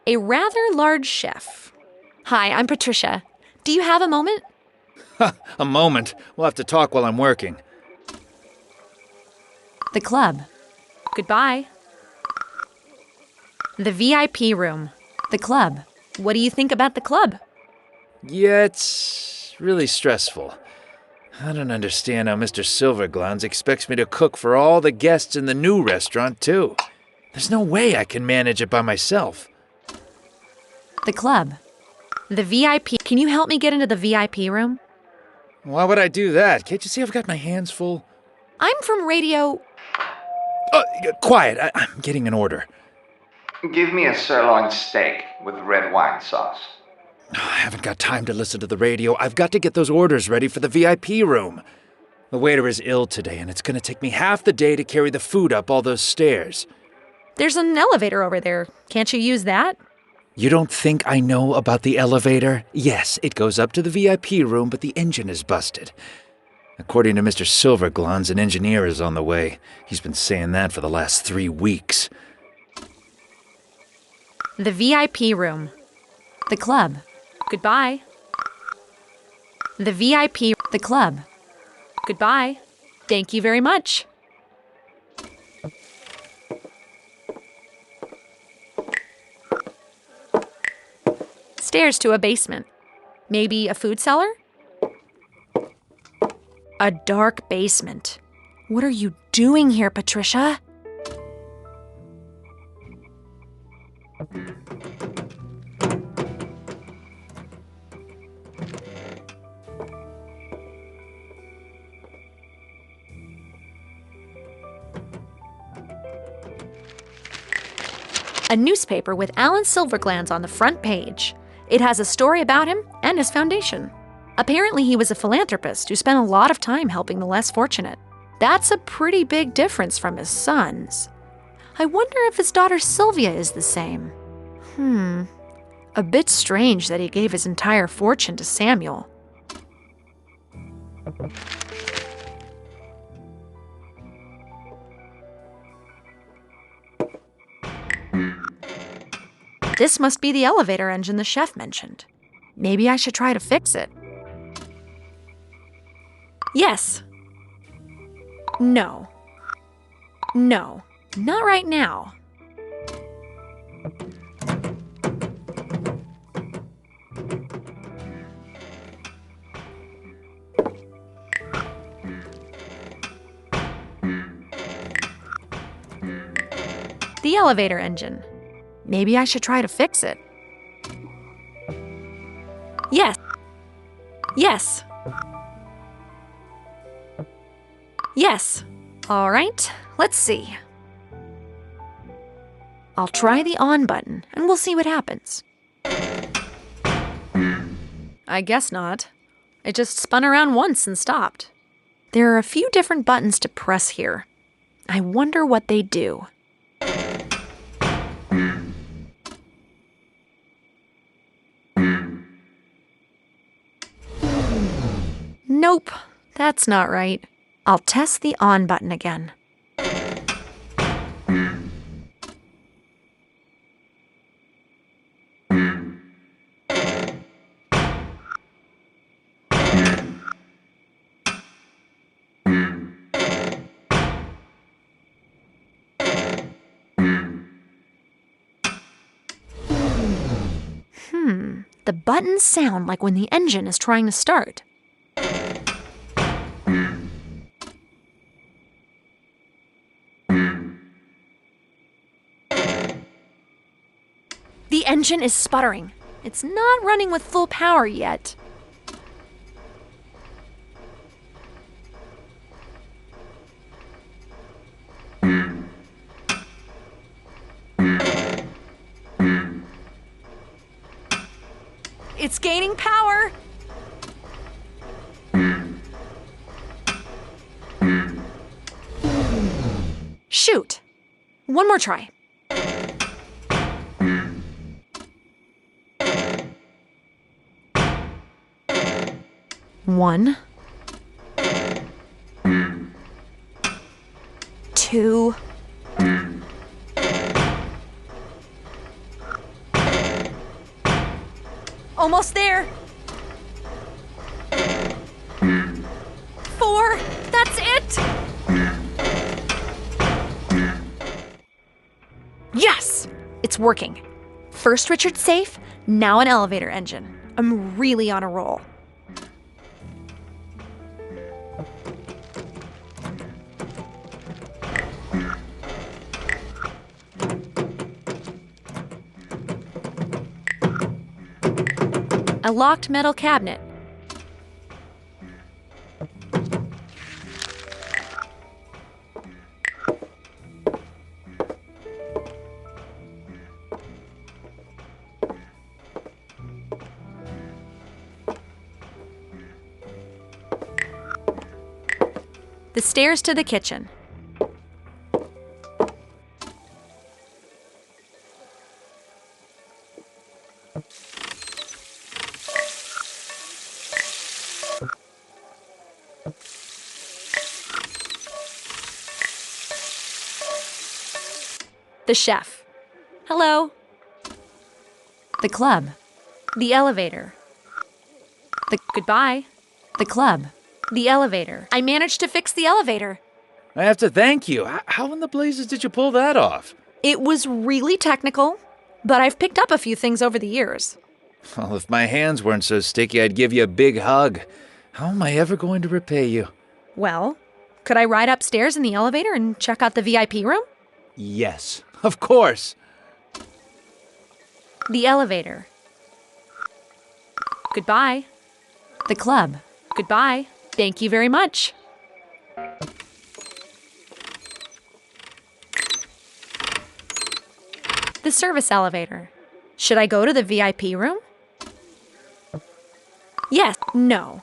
A rather large chef. Hi, I'm Patricia. Do you have a moment? A moment. We'll have to talk while I'm working. The club. Goodbye. The VIP room. The club. What do you think about the club? Yeah, it's really stressful. I don't understand how Mr. Silverglans expects me to cook for all the guests in the new restaurant, too. There's no way I can manage it by myself. The club. The VIP. Can you help me get into the VIP room? Why would I do that? Can't you see I've got my hands full? I'm from radio. Quiet. I'm getting an order. Give me a sirloin steak with red wine sauce. I haven't got time to listen to the radio. I've got to get those orders ready for the VIP room. The waiter is ill today, and it's going to take me half the day to carry the food up all those stairs. There's an elevator over there. Can't you use that? You don't think I know about the elevator? Yes, it goes up to the VIP room, but the engine is busted. According to Mr. Silverglans, an engineer is on the way. He's been saying that for the last 3 weeks. The VIP room. The club. Goodbye. The VIP. The club. Goodbye. Thank you very much. Stairs to a basement. Maybe a food cellar? A dark basement. What are you doing here, Patricia? A newspaper with Alan Silverglans on the front page. It has a story about him and his foundation. Apparently, he was a philanthropist who spent a lot of time helping the less fortunate. That's a pretty big difference from his sons. I wonder if his daughter Sylvia is the same. A bit strange that he gave his entire fortune to Samuel. This must be the elevator engine the chef mentioned. Maybe I should try to fix it. Yes. No. No, not right now. The elevator engine. Maybe I should try to fix it. Yes. Yes. Yes. All right, let's see. I'll try the on button, and we'll see what happens. I guess not. It just spun around once and stopped. There are a few different buttons to press here. I wonder what they do. Nope, that's not right. I'll test the on button again. The buttons sound like when the engine is trying to start. The engine is sputtering. It's not running with full power yet. It's gaining power! Shoot! One more try. One. Two. Almost there. 4. That's it. Yes! It's working. First Richard's safe, now an elevator engine. I'm really on a roll. A locked metal cabinet. The stairs to the kitchen. The chef. Hello. The club. The elevator. The goodbye. The club. The elevator. I managed to fix the elevator. I have to thank you. How in the blazes did you pull that off? It was really technical, but I've picked up a few things over the years. Well, if my hands weren't so sticky, I'd give you a big hug. How am I ever going to repay you? Well, could I ride upstairs in the elevator and check out the VIP room? Yes, of course. The elevator. Goodbye. The club. Goodbye. Thank you very much. The service elevator. Should I go to the VIP room? Yes. No.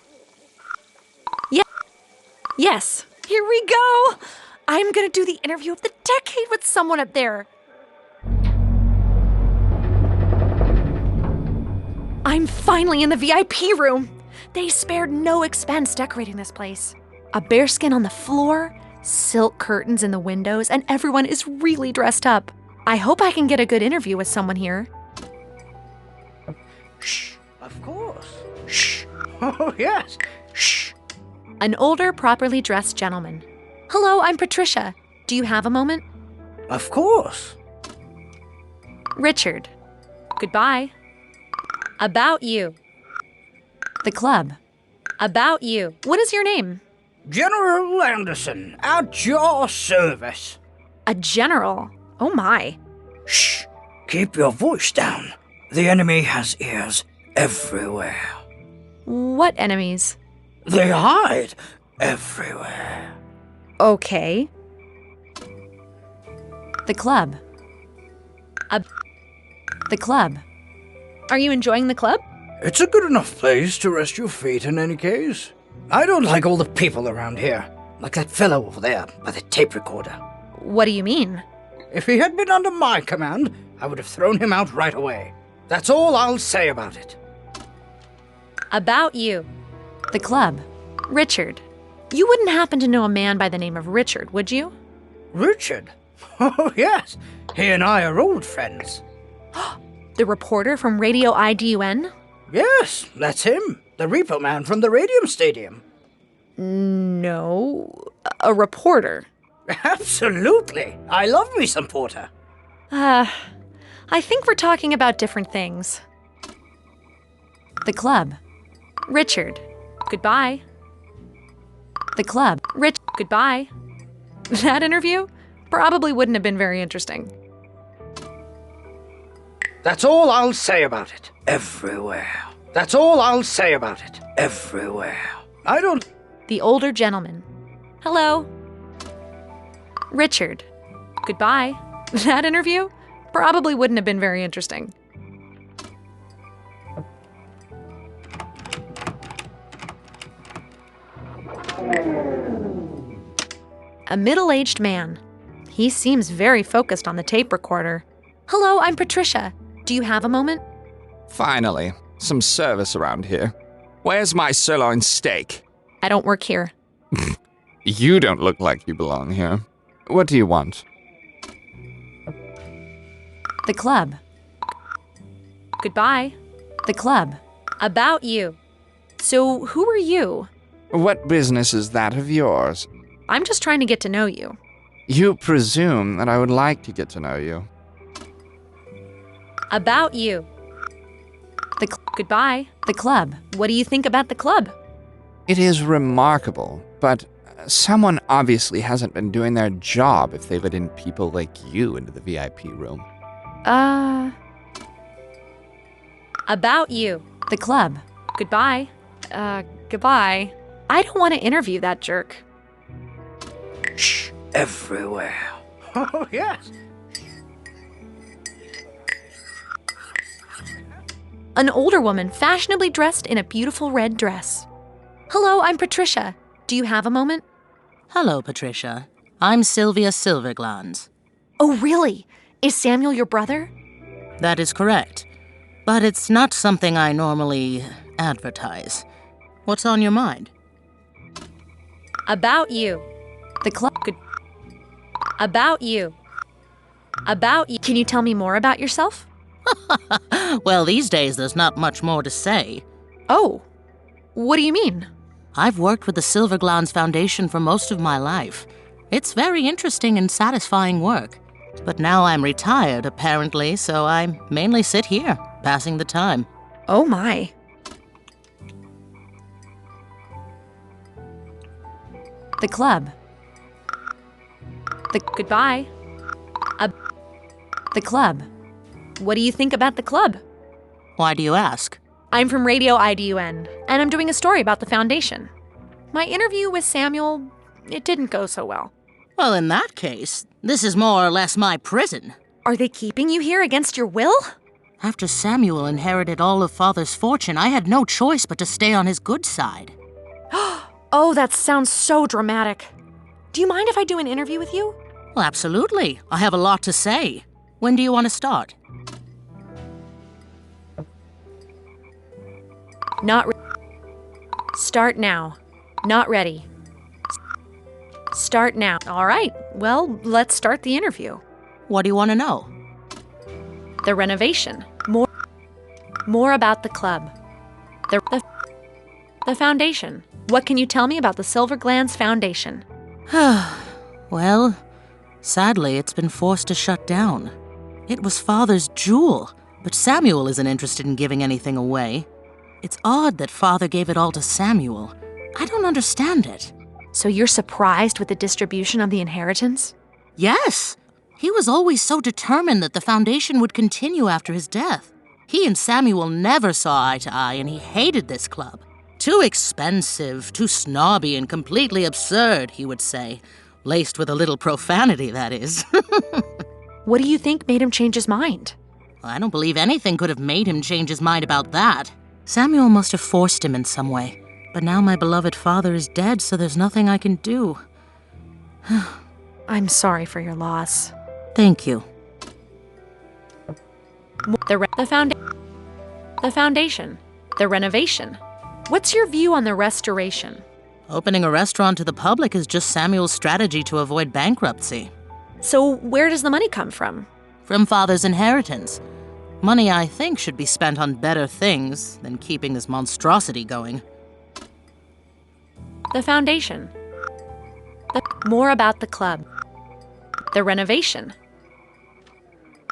Yes. Here we go. I'm gonna do the interview of the decade with someone up there. I'm finally in the VIP room. They spared no expense decorating this place. A bearskin on the floor, silk curtains in the windows, and everyone is really dressed up. I hope I can get a good interview with someone here. Shh. Of course. Shh. Oh, yes. Shh. An older, properly dressed gentleman. Hello, I'm Patricia. Do you have a moment? Of course. Richard. Goodbye. About you. The club. About you. What is your name? General Anderson, at your service. A general? Oh my. Shh. Keep your voice down. The enemy has ears everywhere. What enemies? They hide everywhere. Okay. The club. The club. Are you enjoying the club? It's a good enough place to rest your feet in any case. I don't like all the people around here, like that fellow over there by the tape recorder. What do you mean? If he had been under my command, I would have thrown him out right away. That's all I'll say about it. About you. The club. Richard. You wouldn't happen to know a man by the name of Richard, would you? Richard? Oh, yes. He and I are old friends. The reporter from Radio IDUN? Yes, that's him. The repo man from the Radium Stadium. No, a reporter. Absolutely. I love me some porter. I think we're talking about different things. The club. Richard. Goodbye. The club. Rich. Goodbye. That interview probably wouldn't have been very interesting. That's all I'll say about it. Everywhere. That's all I'll say about it. Everywhere. I don't... The older gentleman. Hello. Richard. Goodbye. That interview probably wouldn't have been very interesting. A middle-aged man. He seems very focused on the tape recorder. Hello, I'm Patricia. Do you have a moment? Finally, some service around here. Where's my sirloin steak? I don't work here. You don't look like you belong here. What do you want? The club. Goodbye. The club. About you. So, who are you? What business is that of yours? I'm just trying to get to know you. You presume that I would like to get to know you. About you. Goodbye. The club. What do you think about the club? It is remarkable, but someone obviously hasn't been doing their job if they let in people like you into the VIP room. About you. The club. Goodbye. Goodbye. I don't want to interview that jerk. Shh, everywhere. Oh, yes. An older woman fashionably dressed in a beautiful red dress. Hello, I'm Patricia. Do you have a moment? Hello, Patricia. I'm Sylvia Silverglans. Oh, really? Is Samuel your brother? That is correct. But it's not something I normally advertise. What's on your mind? About you. The club. About you. About you. Can you tell me more about yourself? Well, these days there's not much more to say. Oh, what do you mean? I've worked with the Silverglans Foundation for most of my life. It's very interesting and satisfying work. But now I'm retired, apparently, so I mainly sit here, passing the time. Oh my. The club. Goodbye. The club. What do you think about the club? Why do you ask? I'm from Radio IDUN, and I'm doing a story about the Foundation. My interview with Samuel, it didn't go so well. Well, in that case, this is more or less my prison. Are they keeping you here against your will? After Samuel inherited all of Father's fortune, I had no choice but to stay on his good side. Oh, that sounds so dramatic. Do you mind if I do an interview with you? Well, absolutely. I have a lot to say. When do you want to start? Start now. Not ready. Start now. All right. Well, let's start the interview. What do you want to know? The renovation. More about the club. The foundation. What can you tell me about the Silverglans Foundation? Well, sadly, it's been forced to shut down. It was Father's jewel, but Samuel isn't interested in giving anything away. It's odd that Father gave it all to Samuel. I don't understand it. So you're surprised with the distribution of the inheritance? Yes. He was always so determined that the Foundation would continue after his death. He and Samuel never saw eye to eye, and he hated this club. Too expensive, too snobby, and completely absurd, he would say. Laced with a little profanity, that is. What do you think made him change his mind? I don't believe anything could have made him change his mind about that. Samuel must have forced him in some way. But now my beloved father is dead, so there's nothing I can do. I'm sorry for your loss. Thank you. The foundation. The renovation. What's your view on the restoration? Opening a restaurant to the public is just Samuel's strategy to avoid bankruptcy. So where does the money come from? From Father's inheritance. Money, I think, should be spent on better things than keeping this monstrosity going. The foundation. More about the club. The renovation.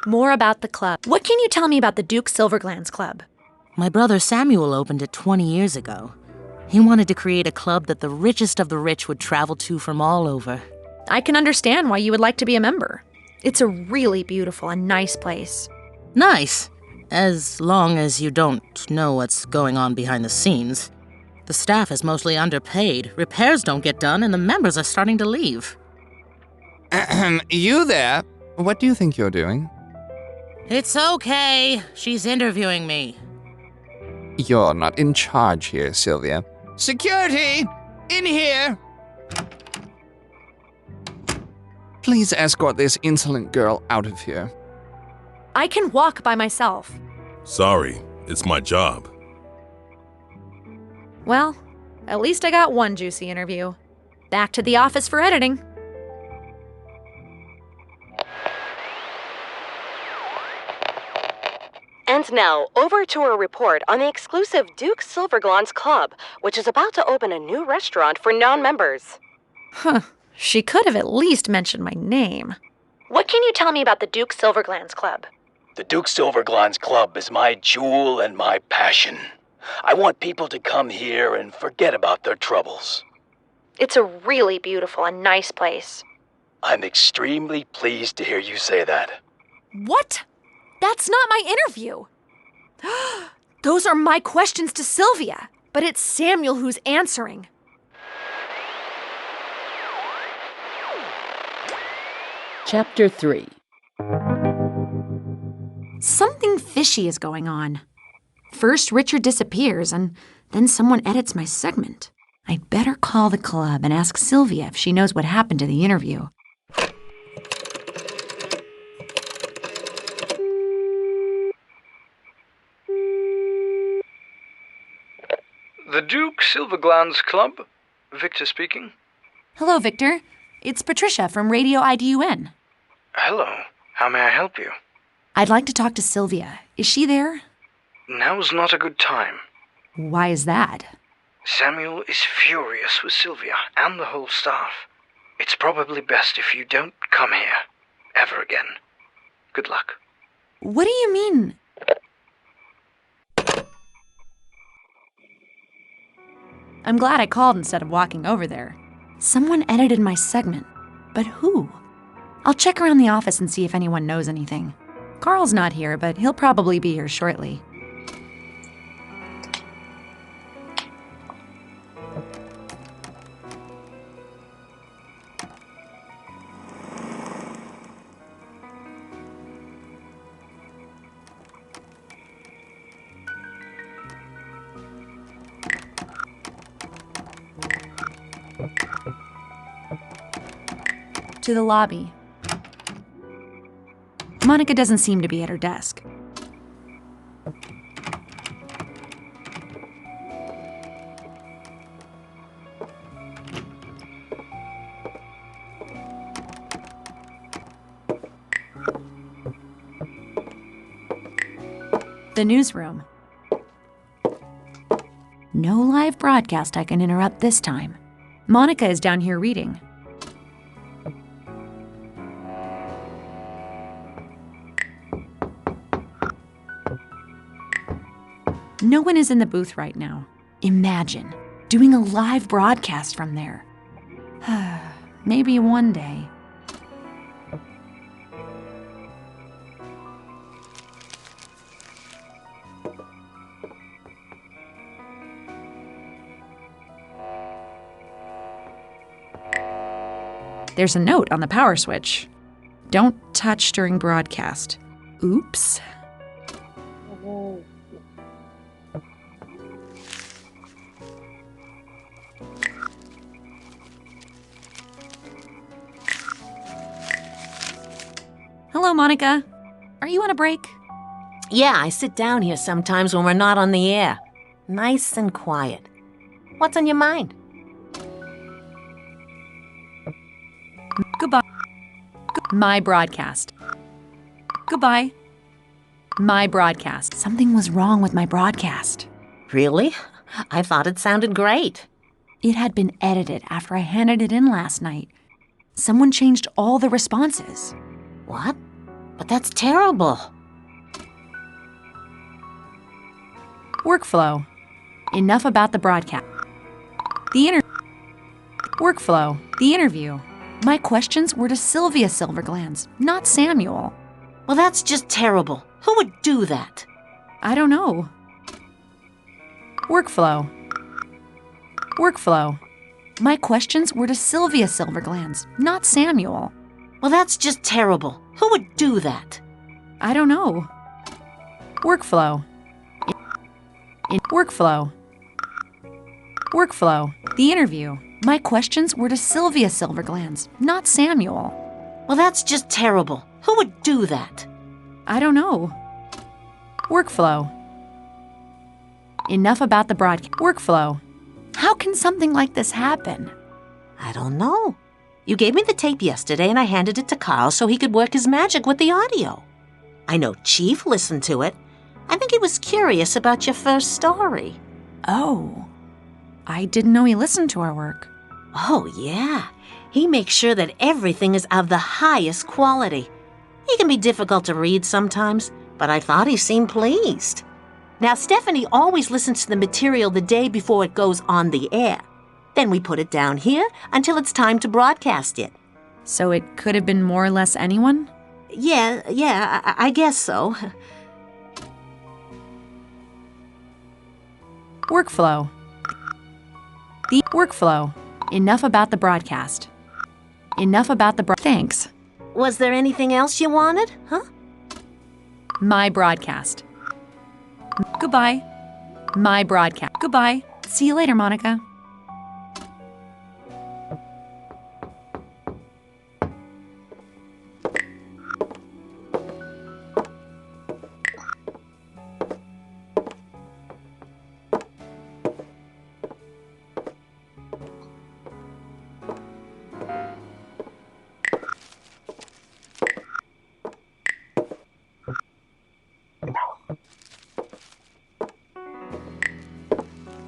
More about the club. What can you tell me about the Duke Silverglans Club? My brother Samuel opened it 20 years ago. He wanted to create a club that the richest of the rich would travel to from all over. I can understand why you would like to be a member. It's a really beautiful and nice place. Nice, as long as you don't know what's going on behind the scenes. The staff is mostly underpaid, repairs don't get done, and the members are starting to leave. You there? What do you think you're doing? It's okay. She's interviewing me. You're not in charge here, Sylvia. Security! In here! Please escort this insolent girl out of here. I can walk by myself. Sorry, it's my job. Well, at least I got one juicy interview. Back to the office for editing. And now, over to a report on the exclusive Duke Silverglance Club, which is about to open a new restaurant for non-members. Huh. She could have at least mentioned my name. What can you tell me about the Duke Silverglance Club? The Duke Silverglance Club is my jewel and my passion. I want people to come here and forget about their troubles. It's a really beautiful and nice place. I'm extremely pleased to hear you say that. What? That's not my interview. Those are my questions to Sylvia, but it's Samuel who's answering. Chapter 3. Something fishy is going on. First, Richard disappears, and then someone edits my segment. I'd better call the club and ask Sylvia if she knows what happened to the interview. The Duke Silverglance Club? Victor speaking. Hello, Victor. It's Patricia from Radio IDUN. Hello. How may I help you? I'd like to talk to Sylvia. Is she there? Now's not a good time. Why is that? Samuel is furious with Sylvia and the whole staff. It's probably best if you don't come here ever again. Good luck. What do you mean? I'm glad I called instead of walking over there. Someone edited my segment, but who? I'll check around the office and see if anyone knows anything. Carl's not here, but he'll probably be here shortly. To the lobby. Monica doesn't seem to be at her desk. The newsroom. No live broadcast I can interrupt this time. Monica is down here reading. No one is in the booth right now. Imagine doing a live broadcast from there. Maybe one day. There's a note on the power switch. Don't touch during broadcast. Oops. Hello, Monica. Are you on a break? Yeah, I sit down here sometimes when we're not on the air. Nice and quiet. What's on your mind? Goodbye. My broadcast. Goodbye. My broadcast. Something was wrong with my broadcast. Really? I thought it sounded great. It had been edited after I handed it in last night. Someone changed all the responses. What? But that's terrible. Workflow. Enough about the broadcast. Workflow. The interview. My questions were to Sylvia Silverglance, not Samuel. Well, that's just terrible. Who would do that? I don't know. Workflow. Workflow. My questions were to Sylvia Silverglance, not Samuel. Well, that's just terrible. Who would do that? I don't know. Workflow. Workflow. Workflow. The interview. My questions were to Sylvia Silverglance, not Samuel. Well, that's just terrible. Who would do that? I don't know. Workflow. Enough about the broadcast. Workflow. How can something like this happen? I don't know. You gave me the tape yesterday and I handed it to Carl so he could work his magic with the audio. I know Chief listened to it. I think he was curious about your first story. Oh. I didn't know he listened to our work. Oh, yeah. He makes sure that everything is of the highest quality. He can be difficult to read sometimes, but I thought he seemed pleased. Now, Stephanie always listens to the material the day before it goes on the air. Then we put it down here until it's time to broadcast it. So it could have been more or less anyone? Yeah, I guess so. Workflow. The workflow. Enough about the broadcast. Enough about the Thanks. Was there anything else you wanted, huh? My broadcast. Goodbye. My broadcast. Goodbye. See you later, Monica.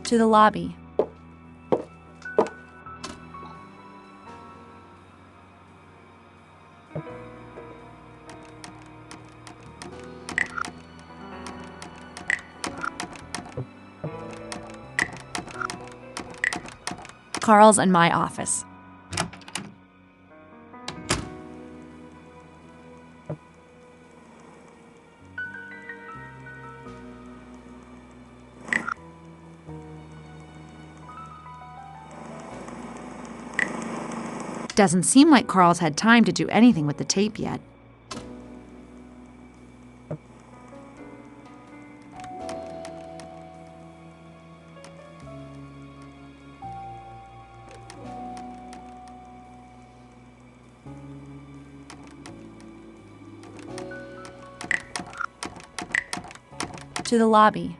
To the lobby. Carl's and my office. Doesn't seem like Carl's had time to do anything with the tape yet. To the lobby.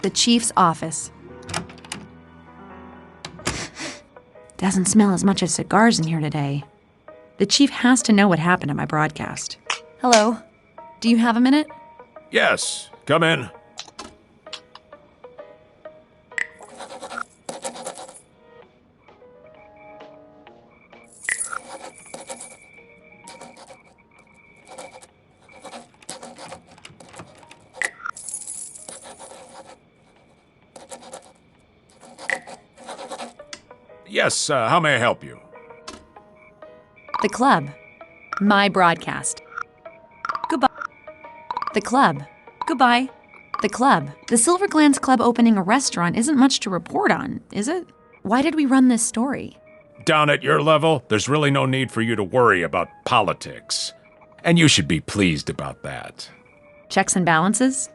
The chief's office. Doesn't smell as much as cigars in here today. The chief has to know what happened at my broadcast. Hello. Do you have a minute? Yes, come in. Yes, how may I help you? The club. My broadcast. Goodbye. The club. Goodbye. The club. The Silverglands Club opening a restaurant isn't much to report on, is it? Why did we run this story? Down at your level, there's really no need for you to worry about politics. And you should be pleased about that. Checks and balances?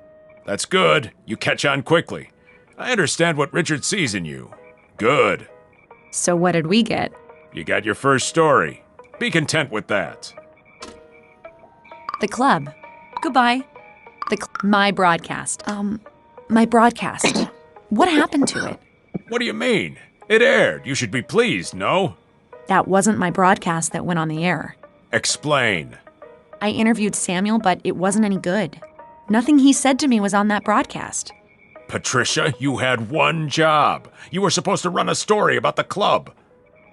That's good. You catch on quickly. I understand what Richard sees in you. Good. So what did we get? You got your first story. Be content with that. The club. Goodbye. My broadcast. My broadcast. What happened to it? What do you mean? It aired. You should be pleased, no? That wasn't my broadcast that went on the air. Explain. I interviewed Samuel, but it wasn't any good. Nothing he said to me was on that broadcast. Patricia, you had one job. You were supposed to run a story about the club.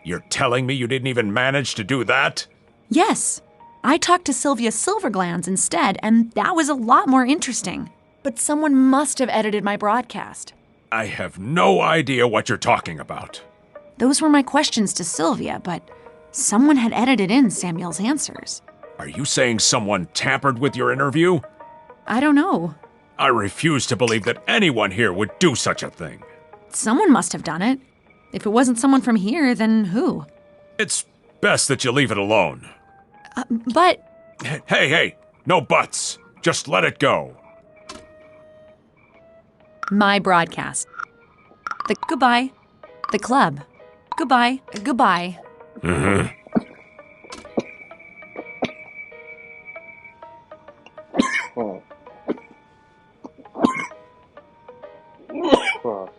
You're telling me you didn't even manage to do that? Yes. I talked to Sylvia Silverglands instead, and that was a lot more interesting. But someone must have edited my broadcast. I have no idea what you're talking about. Those were my questions to Sylvia, but someone had edited in Samuel's answers. Are you saying someone tampered with your interview? I don't know. I refuse to believe that anyone here would do such a thing. Someone must have done it. If it wasn't someone from here, then who? It's Best that you leave it alone. But... Hey, no buts. Just let it go. My broadcast. Goodbye. The club. Goodbye. Goodbye. Mm-hmm. Oh. Oh.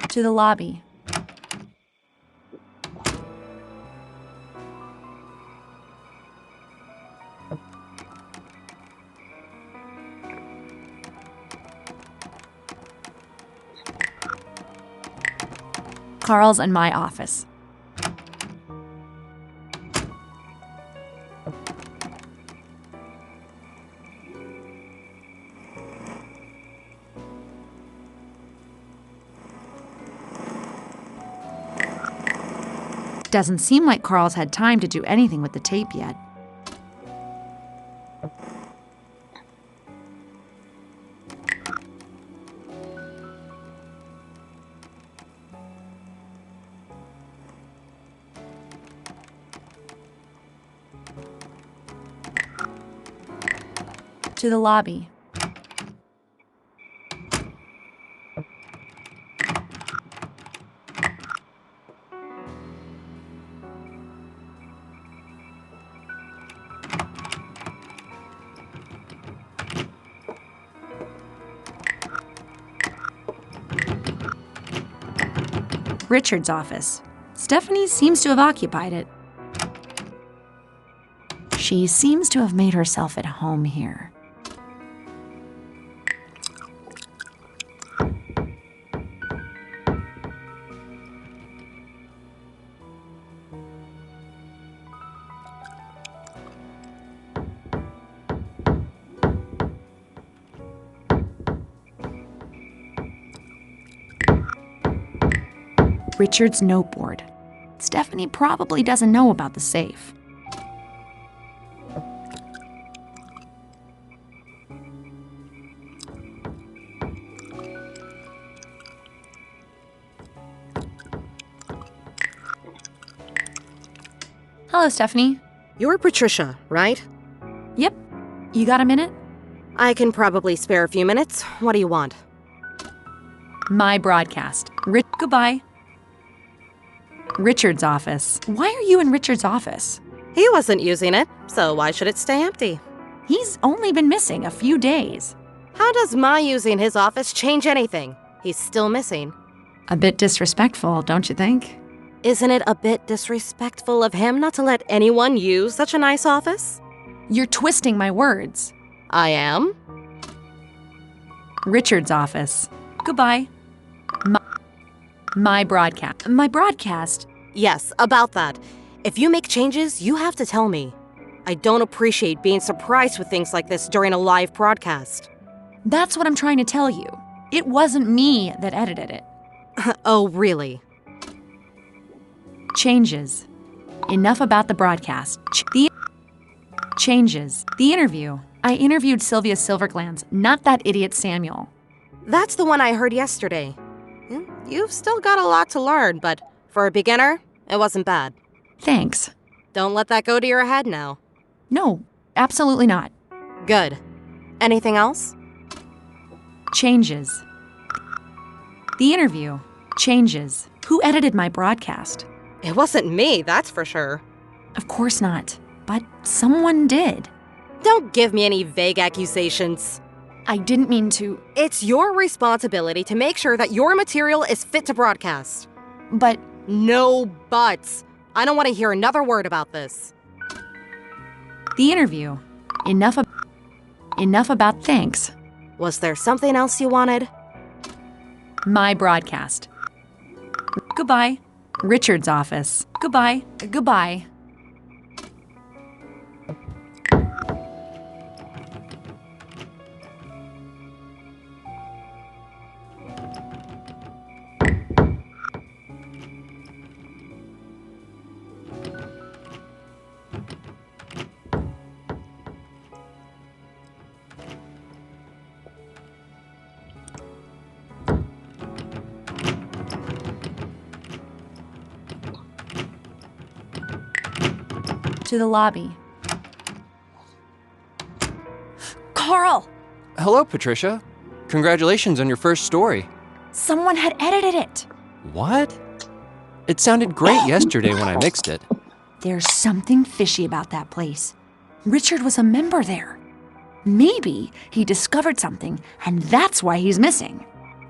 To the lobby. Carl's and my office. Doesn't seem like Carl's had time to do anything with the tape yet. To the lobby. Richard's office. Stephanie seems to have occupied it. She seems to have made herself at home here. Richard's noteboard. Stephanie probably doesn't know about the safe. Hello, Stephanie. You're Patricia, right? Yep. You got a minute? I can probably spare a few minutes. What do you want? My broadcast. Goodbye. Richard's office. Why are you in Richard's office? He wasn't using it, so why should it stay empty? He's only been missing a few days. How does my using his office change anything? He's still missing. A bit disrespectful, don't you think? Isn't it a bit disrespectful of him not to let anyone use such a nice office? You're twisting my words. I am? Richard's office. Goodbye. My broadcast. My broadcast? Yes, about that. If you make changes, you have to tell me. I don't appreciate being surprised with things like this during a live broadcast. That's what I'm trying to tell you. It wasn't me that edited it. Oh, really? Changes. Enough about the broadcast. Changes. The interview. I interviewed Sylvia Silverglands, not that idiot Samuel. That's the one I heard yesterday. You've still got a lot to learn, but for a beginner, it wasn't bad. Thanks. Don't let that go to your head now. No, absolutely not. Good. Anything else? Changes. The interview. Changes. Who edited my broadcast? It wasn't me, that's for sure. Of course not, but someone did. Don't give me any vague accusations. I didn't mean to. It's your responsibility to make sure that your material is fit to broadcast. But... No buts. I don't want to hear another word about this. The interview. Enough about thanks. Was there something else you wanted? My broadcast. Goodbye. Richard's office. Goodbye. Goodbye. to the lobby. Carl! Hello, Patricia. Congratulations on your first story. Someone had edited it. What? It sounded great yesterday when I mixed it. There's something fishy about that place. Richard was a member there. Maybe he discovered something, and that's why he's missing.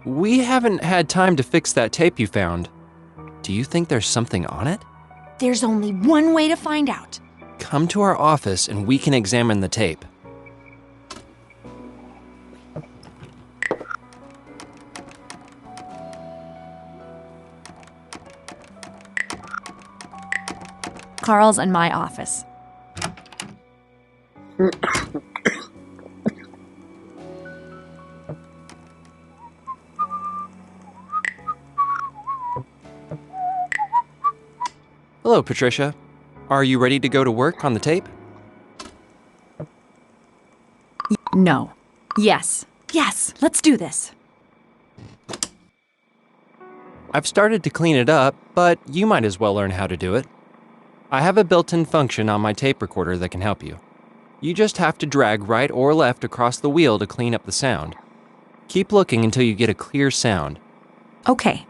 We haven't had time to fix that tape you found. Do you think there's something on it? There's only one way to find out. Come to our office and we can examine the tape. Carl's in my office. Hello, Patricia. Are you ready to go to work on the tape? No. Yes. Yes, let's do this. I've started to clean it up, but you might as well learn how to do it. I have a built-in function on my tape recorder that can help you. You just have to drag right or left across the wheel to clean up the sound. Keep looking until you get a clear sound. Okay.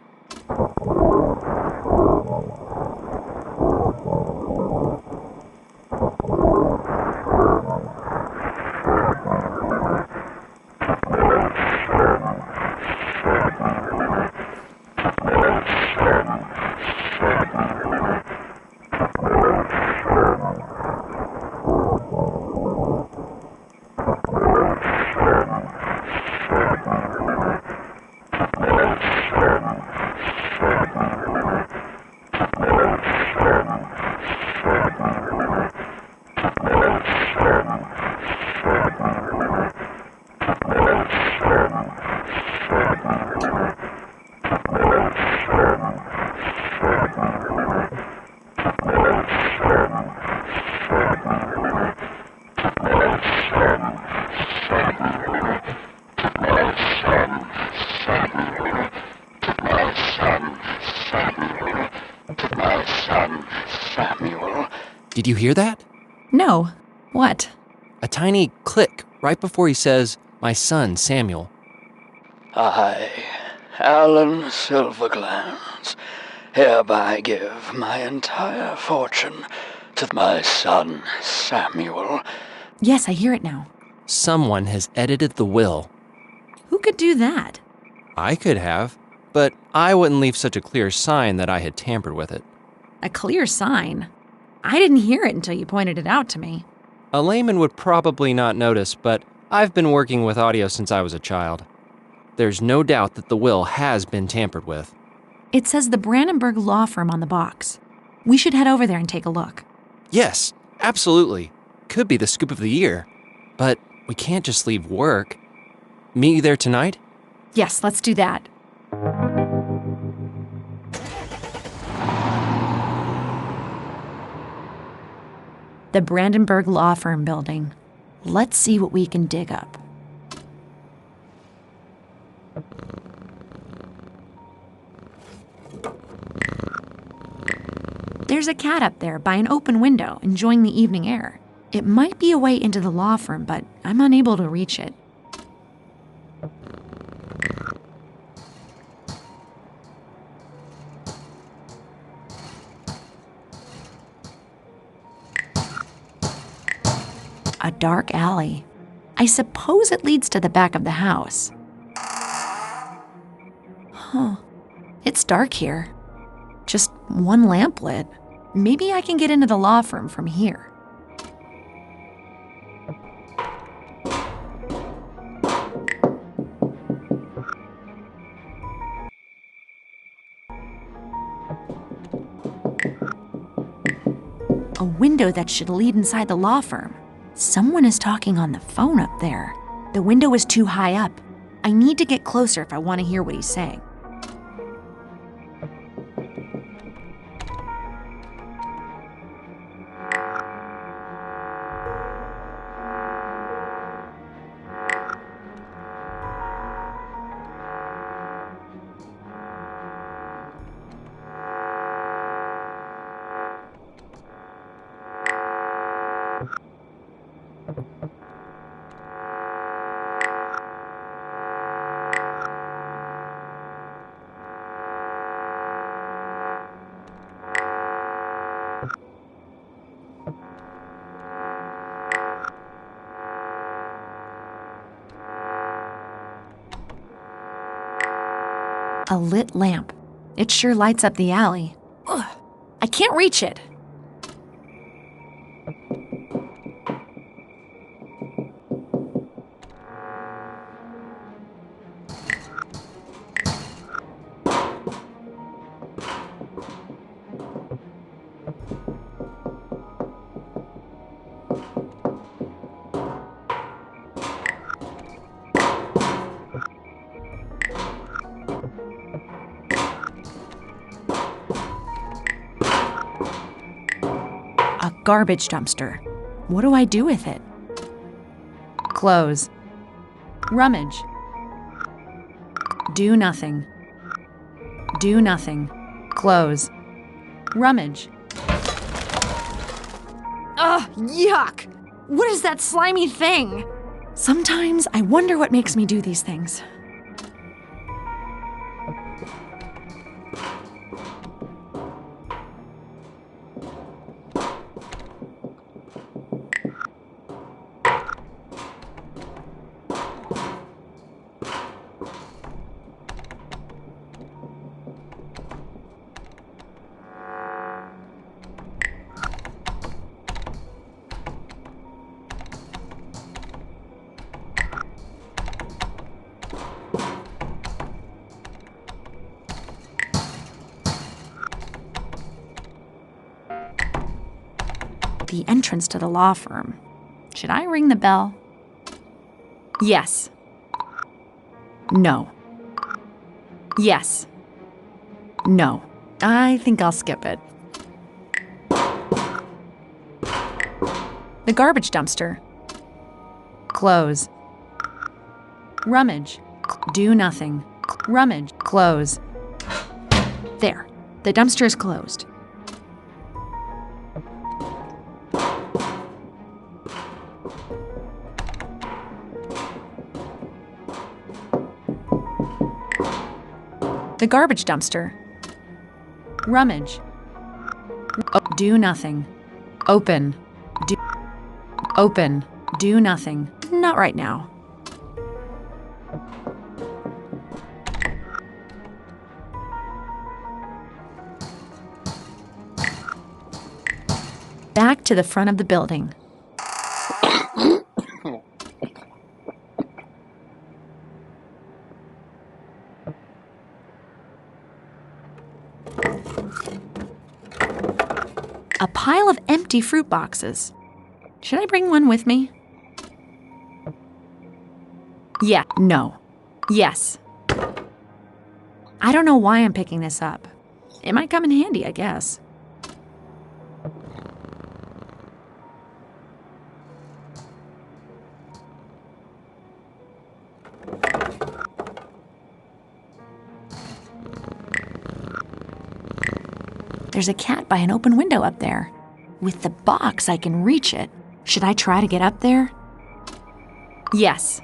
Did you hear that? No. What? A tiny click right before he says, "My son, Samuel." I, Alan Silverglands, hereby give my entire fortune to my son, Samuel. Yes, I hear it now. Someone has edited the will. Who could do that? I could have, but I wouldn't leave such a clear sign that I had tampered with it. A clear sign? I didn't hear it until you pointed it out to me. A layman would probably not notice, but I've been working with audio since I was a child. There's no doubt that the will has been tampered with. It says the Brandenburg Law Firm on the box. We should head over there and take a look. Yes, absolutely. Could be the scoop of the year. But we can't just leave work. Meet you there tonight? Yes, let's do that. The Brandenburg Law Firm building. Let's see what we can dig up. There's a cat up there by an open window, enjoying the evening air. It might be a way into the law firm, but I'm unable to reach it. A dark alley. I suppose it leads to the back of the house. Huh. It's dark here. Just one lamp lit. Maybe I can get into the law firm from here. A window that should lead inside the law firm. Someone is talking on the phone up there. The window is too high up. I need to get closer if I want to hear what he's saying. A lit lamp. It sure lights up the alley. Ugh, I can't reach it. A garbage dumpster. What do I do with it? Close. Rummage. Do nothing. Do nothing. Close. Rummage. Ugh, yuck! What is that slimy thing? Sometimes I wonder what makes me do these things. The entrance to the law firm. Should I ring the bell? Yes. No. Yes. No. I think I'll skip it. The garbage dumpster. Close. Rummage. Do nothing. Rummage. Close. There. The dumpster is closed. The garbage dumpster. Rummage. Do nothing. Open. Do. Open. Do nothing. Not right now. Back to the front of the building. A pile of empty fruit boxes. Should I bring one with me? Yeah, no. Yes. I don't know why I'm picking this up. It might come in handy, I guess. There's a cat by an open window up there. With the box, I can reach it. Should I try to get up there? Yes.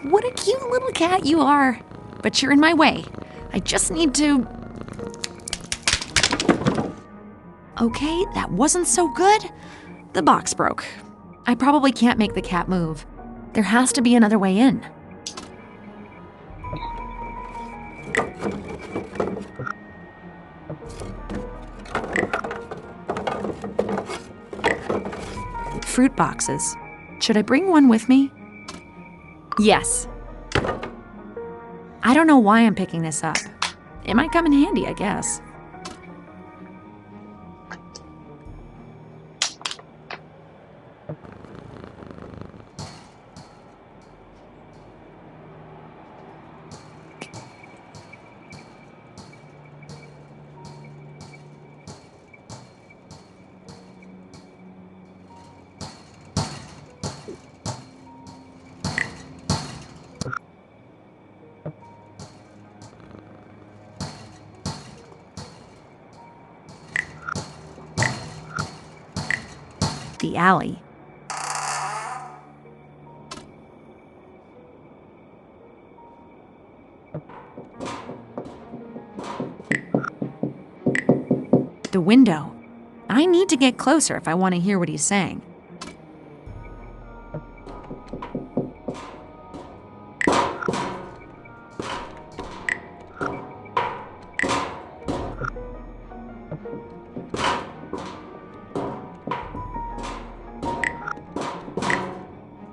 What a cute little cat you are. But you're in my way. I just need to... Okay, that wasn't so good. The box broke. I probably can't make the cat move. There has to be another way in. Fruit boxes. Should I bring one with me? Yes. I don't know why I'm picking this up. It might come in handy, I guess. The alley. The window. I need to get closer if I want to hear what he's saying.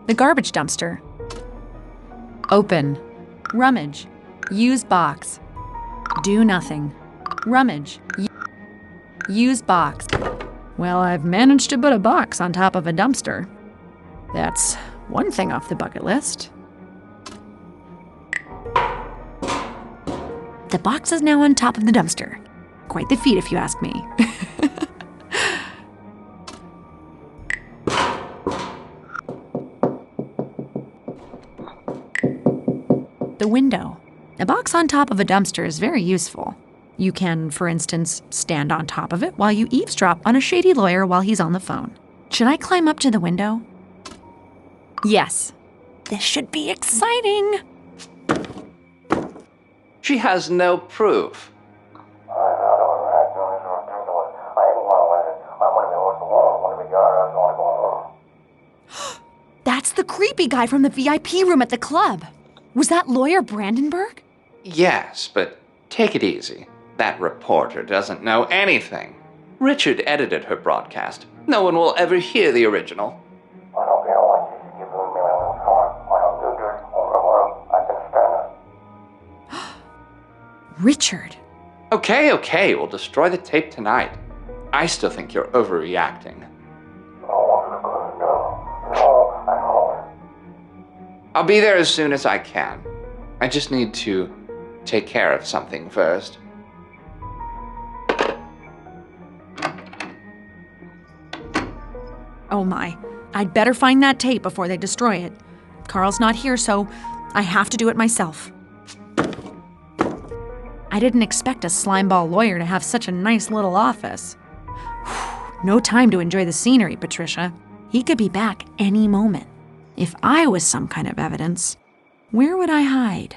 The garbage dumpster. Open. Rummage. Use box. Do nothing. Rummage. Use box. Well, I've managed to put a box on top of a dumpster. That's one thing off the bucket list. The box is now on top of the dumpster. Quite the feat, if you ask me. The window. A box on top of a dumpster is very useful. You can, for instance, stand on top of it while you eavesdrop on a shady lawyer while he's on the phone. Should I climb up to the window? Yes. This should be exciting. She has no proof. That's the creepy guy from the VIP room at the club. Was that lawyer Brandenburg? Yes, but take it easy. That reporter doesn't know anything. Richard edited her broadcast. No one will ever hear the original. Richard. Okay, we'll destroy the tape tonight. I still think you're overreacting. I'll be there as soon as I can. I just need to take care of something first. Oh my. I'd better find that tape before they destroy it. Carl's not here, so I have to do it myself. I didn't expect a slimeball lawyer to have such a nice little office. No time to enjoy the scenery, Patricia. He could be back any moment. If I was some kind of evidence, where would I hide?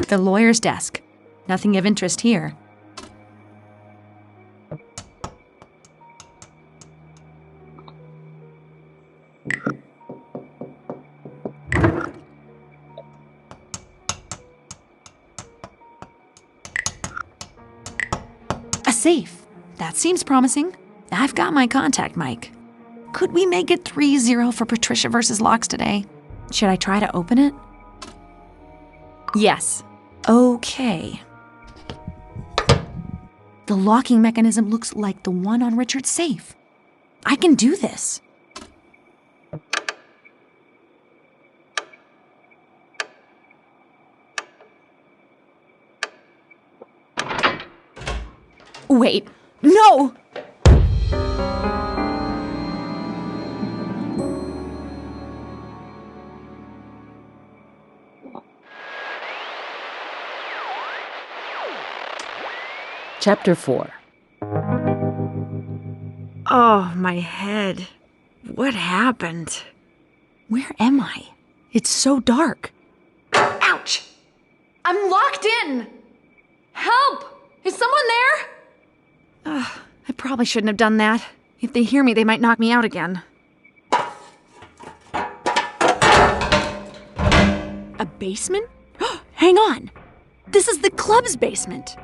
The lawyer's desk. Nothing of interest here. A safe. That seems promising. I've got my contact, Mike. Could we make it 3-0 for Patricia versus Locks today? Should I try to open it? Yes. Okay. The locking mechanism looks like the one on Richard's safe. I can do this. Wait, no! Chapter 4. Oh, my head. What happened? Where am I? It's so dark. Ouch! I'm locked in! Help! Is someone there? I probably shouldn't have done that. If they hear me, they might knock me out again. A basement? Hang on! This is the club's basement!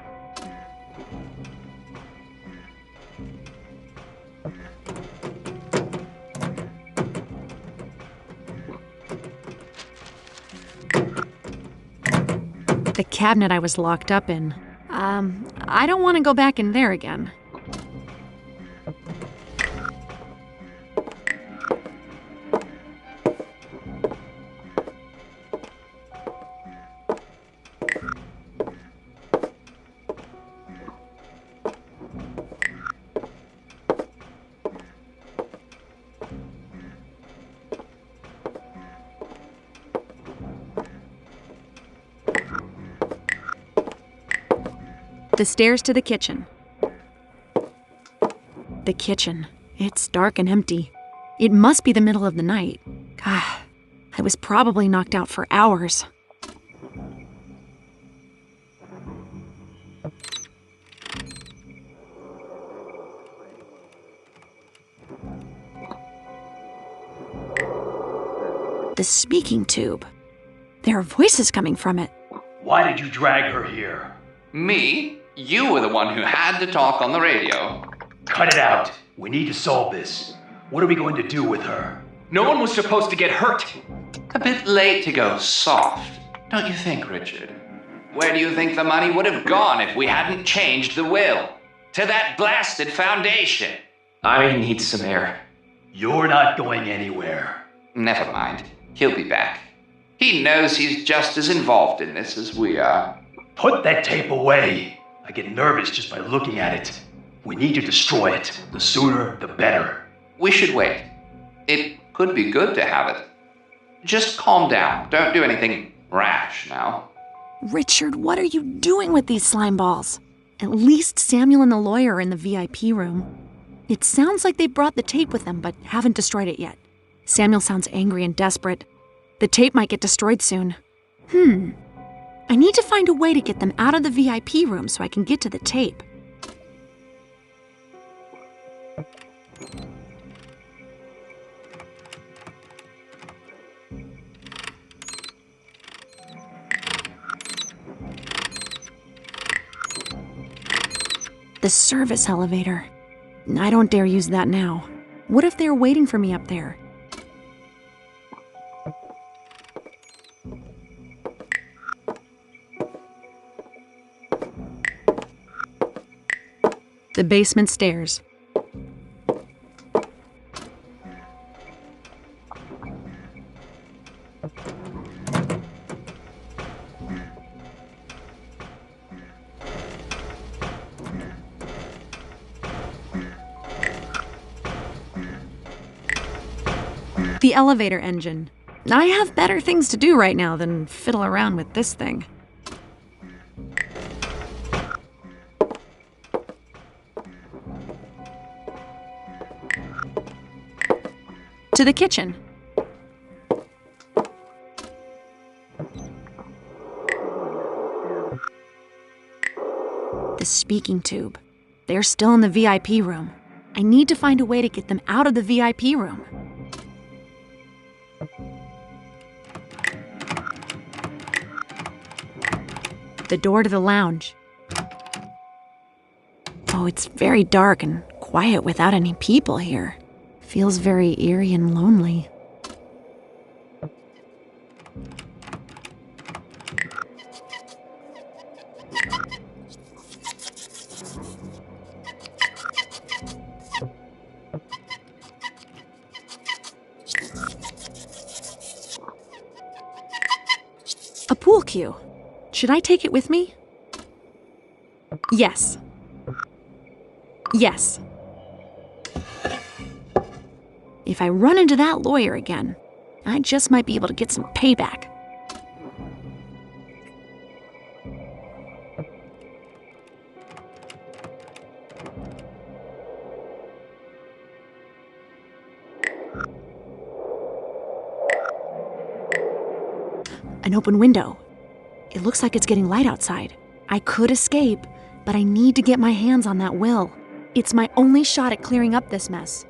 The cabinet I was locked up in. I don't want to go back in there again. The stairs to the kitchen. The kitchen. It's dark and empty. It must be the middle of the night. God, I was probably knocked out for hours. The speaking tube. There are voices coming from it. Why did you drag her here? Me? You were the one who had to talk on the radio. Cut it out. We need to solve this. What are we going to do with her? No one was supposed to get hurt. A bit late to go soft, don't you think, Richard? Where do you think the money would have gone if we hadn't changed the will? To that blasted foundation. I need some air. You're not going anywhere. Never mind. He'll be back. He knows he's just as involved in this as we are. Put that tape away. I get nervous just by looking at it. We need to destroy it. The sooner, the better. We should wait. It could be good to have it. Just calm down. Don't do anything rash now. Richard, what are you doing with these slime balls? At least Samuel and the lawyer are in the VIP room. It sounds like they brought the tape with them, but haven't destroyed it yet. Samuel sounds angry and desperate. The tape might get destroyed soon. I need to find a way to get them out of the VIP room so I can get to the tape. The service elevator. I don't dare use that now. What if they're waiting for me up there? The basement stairs. The elevator engine. I have better things to do right now than fiddle around with this thing. To the kitchen. The speaking tube. They're still in the VIP room. I need to find a way to get them out of the VIP room. The door to the lounge. Oh, it's very dark and quiet without any people here. Feels very eerie and lonely. A pool cue. Should I take it with me? Yes. Yes. If I run into that lawyer again, I just might be able to get some payback. An open window. It looks like it's getting light outside. I could escape, but I need to get my hands on that will. It's my only shot at clearing up this mess.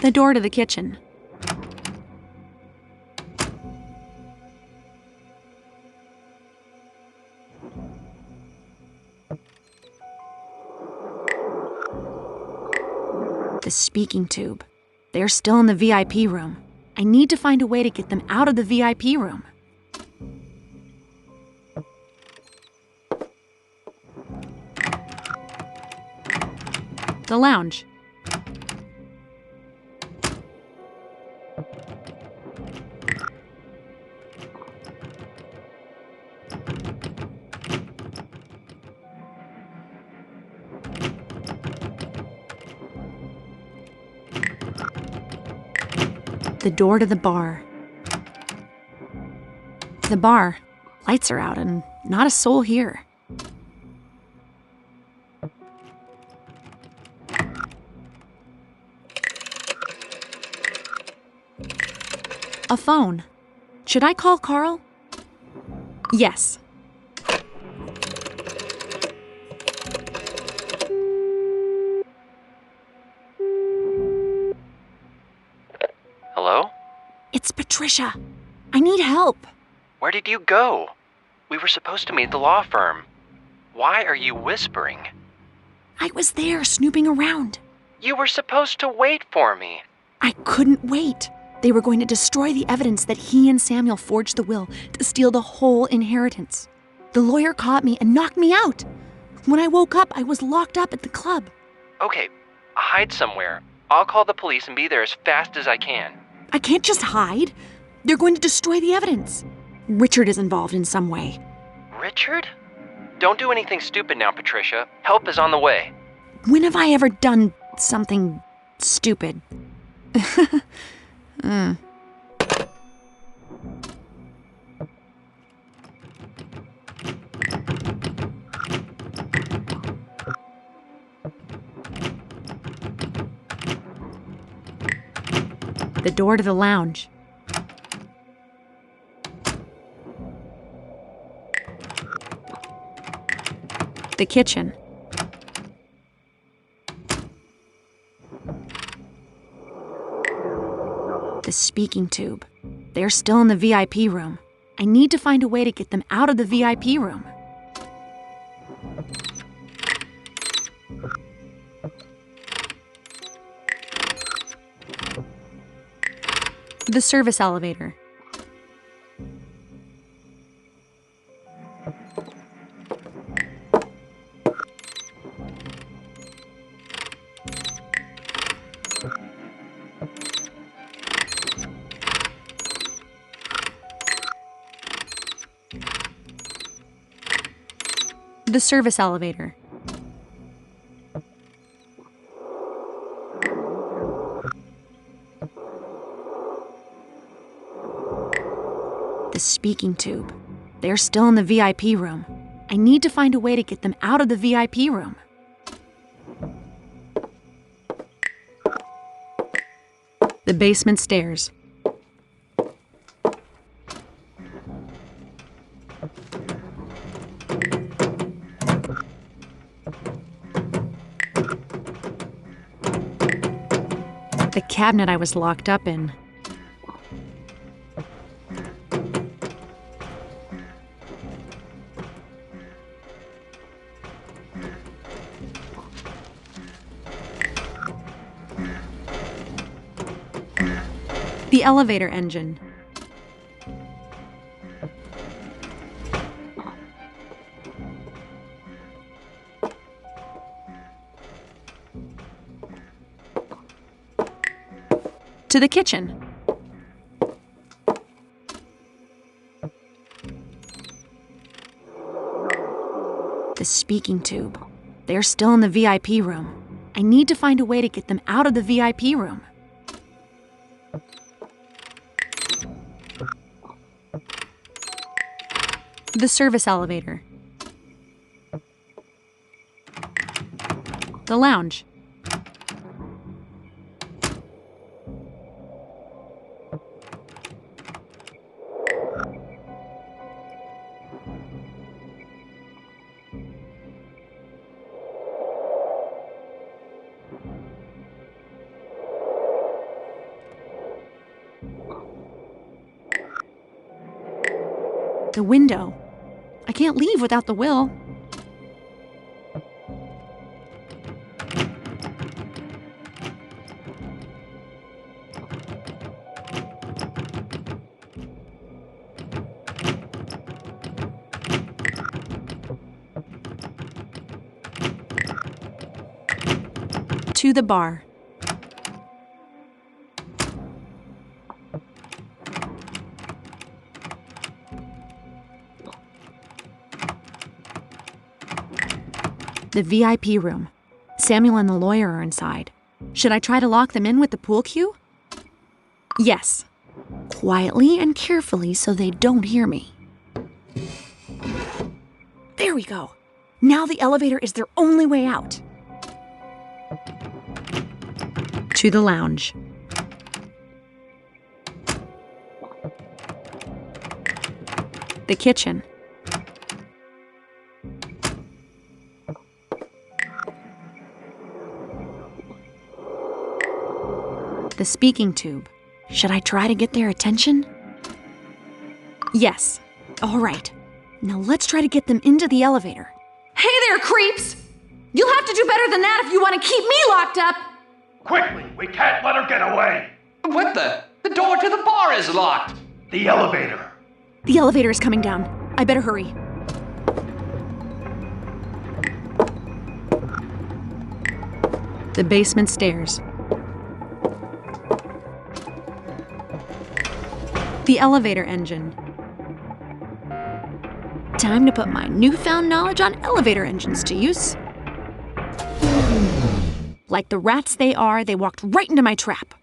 The door to the kitchen. The speaking tube. They're still in the VIP room. I need to find a way to get them out of the VIP room. The lounge. The door to the bar. The bar. Lights are out and not a soul here. A phone. Should I call Carl? Yes. Hello? It's Patricia. I need help. Where did you go? We were supposed to meet at the law firm. Why are you whispering? I was there snooping around. You were supposed to wait for me. I couldn't wait. They were going to destroy the evidence that he and Samuel forged the will to steal the whole inheritance. The lawyer caught me and knocked me out. When I woke up, I was locked up at the club. Okay, hide somewhere. I'll call the police and be there as fast as I can. I can't just hide. They're going to destroy the evidence. Richard is involved in some way. Richard? Don't do anything stupid now, Patricia. Help is on the way. When have I ever done something stupid? The door to the lounge. The kitchen. The speaking tube. They're still in the VIP room. I need to find a way to get them out of the VIP room. The service elevator. The service elevator. The speaking tube. They're still in the VIP room. I need to find a way to get them out of the VIP room. The basement stairs. The cabinet I was locked up in. The elevator engine. To the kitchen. The speaking tube. They're still in the VIP room. I need to find a way to get them out of the VIP room. The service elevator. The lounge. The window. I can't leave without the will. To the bar. The VIP room. Samuel and the lawyer are inside. Should I try to lock them in with the pool cue? Yes. Quietly and carefully so they don't hear me. There we go. Now the elevator is their only way out. To the lounge. The kitchen. The speaking tube. Should I try to get their attention? Yes. All right. Now let's try to get them into the elevator. Hey there, creeps! You'll have to do better than that if you want to keep me locked up! Quickly, we can't let her get away. What the? The door to the bar is locked. The elevator. The elevator is coming down. I better hurry. The basement stairs. The elevator engine. Time to put my newfound knowledge on elevator engines to use. Like the rats they are, they walked right into my trap.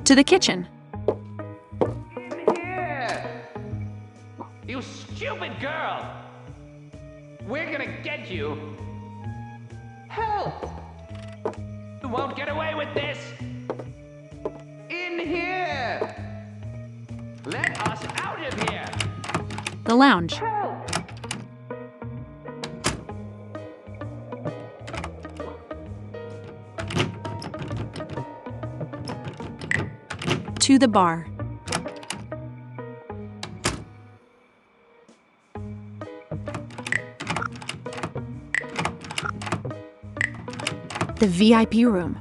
To the kitchen. Here! You stupid girl! We're gonna get you. Help! You won't get away with this. In here! Let us out of here! The lounge. Help! To the bar. The VIP room.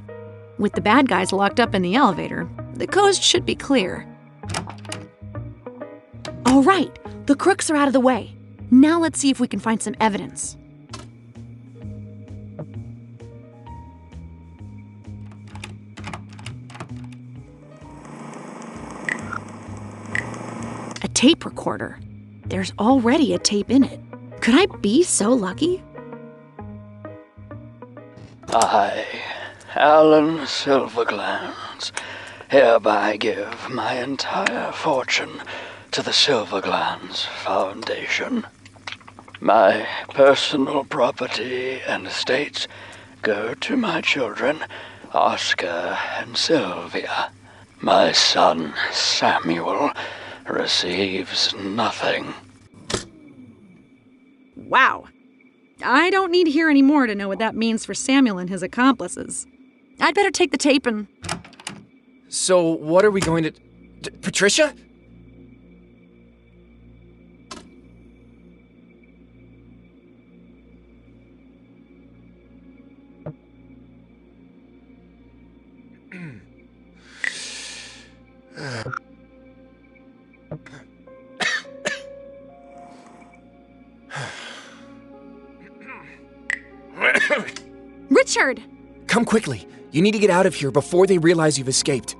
With the bad guys locked up in the elevator, the coast should be clear. All right, the crooks are out of the way. Now let's see if we can find some evidence. A tape recorder. There's already a tape in it. Could I be so lucky? I, Alan Silverglands, hereby give my entire fortune to the Silverglands Foundation. My personal property and estates go to my children, Oscar and Sylvia. My son, Samuel, receives nothing. Wow. I don't need to hear any more to know what that means for Samuel and his accomplices. I'd better take the tape and... So, what are we going to... Patricia? Richard! Come quickly. You need to get out of here before they realize you've escaped.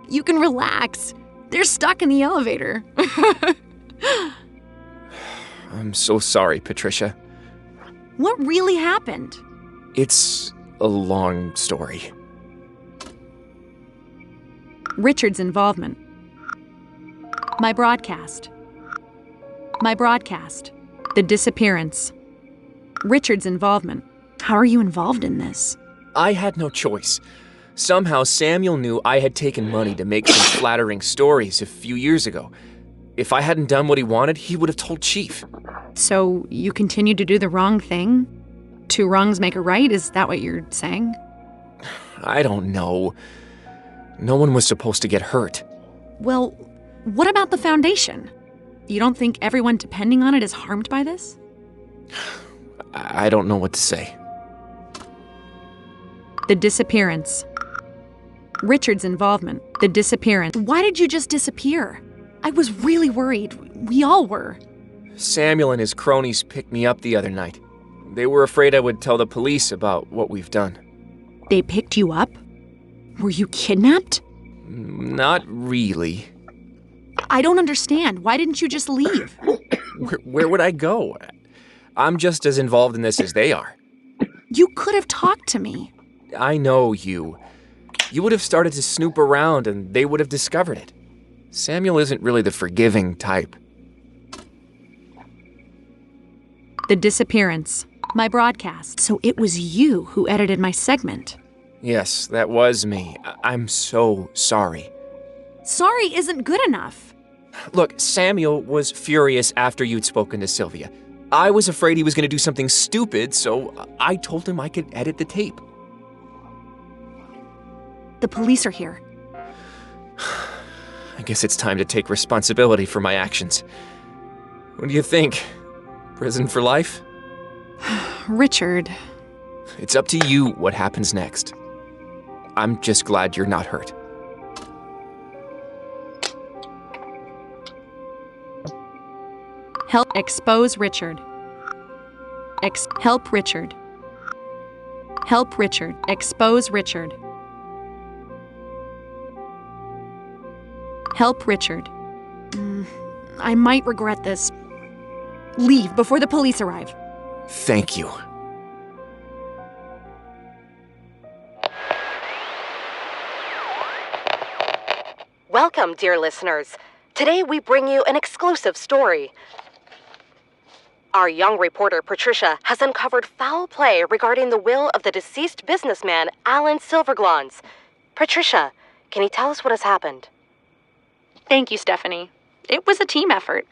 You can relax. They're stuck in the elevator. I'm so sorry, Patricia. What really happened? It's a long story. Richard's involvement. My broadcast. My broadcast. The disappearance. Richard's involvement. How are you involved in this? I had no choice. Somehow Samuel knew I had taken money to make some flattering stories a few years ago. If I hadn't done what he wanted, he would have told Chief. So you continued to do the wrong thing? Two wrongs make a right? Is that what you're saying? I don't know. No one was supposed to get hurt. Well, what about the foundation? You don't think everyone depending on it is harmed by this? I don't know what to say. The disappearance. Richard's involvement. The disappearance. Why did you just disappear? I was really worried. We all were. Samuel and his cronies picked me up the other night. They were afraid I would tell the police about what we've done. They picked you up? Were you kidnapped? Not really. I don't understand. Why didn't you just leave? Where would I go? I'm just as involved in this as they are. You could have talked to me. I know you. You would have started to snoop around and they would have discovered it. Samuel isn't really the forgiving type. The disappearance. My broadcast. So it was you who edited my segment. Yes, that was me. I'm so sorry. Sorry isn't good enough. Look, Samuel was furious after you'd spoken to Sylvia. I was afraid he was going to do something stupid, so I told him I could edit the tape. The police are here. I guess it's time to take responsibility for my actions. What do you think? Prison for life? Richard. It's up to you what happens next. I'm just glad you're not hurt. Help expose Richard. Help Richard. Help Richard. Expose Richard. Help Richard. I might regret this. Leave before the police arrive. Thank you. Welcome, dear listeners. Today we bring you an exclusive story. Our young reporter, Patricia, has uncovered foul play regarding the will of the deceased businessman, Alan Silverglans. Patricia, can you tell us what has happened? Thank you, Stephanie. It was a team effort.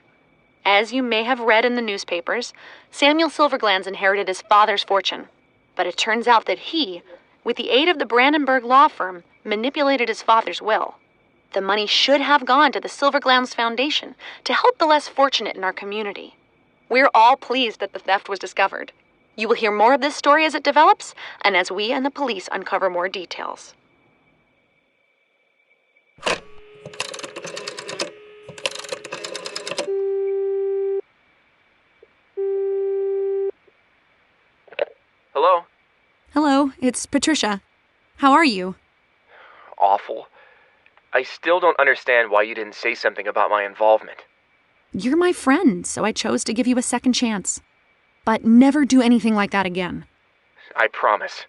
As you may have read in the newspapers, Samuel Silverglans inherited his father's fortune. But it turns out that he, with the aid of the Brandenburg law firm, manipulated his father's will. The money should have gone to the Silverglans Foundation to help the less fortunate in our community. We're all pleased that the theft was discovered. You will hear more of this story as it develops, and as we and the police uncover more details. Hello? Hello, it's Patricia. How are you? Awful. I still don't understand why you didn't say something about my involvement. You're my friend, so I chose to give you a second chance. But never do anything like that again. I promise.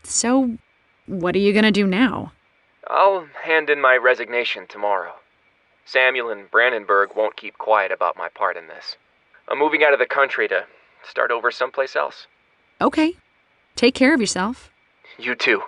So, what are you gonna do now? I'll hand in my resignation tomorrow. Samuel and Brandenburg won't keep quiet about my part in this. I'm moving out of the country to start over someplace else. Okay. Take care of yourself. You too.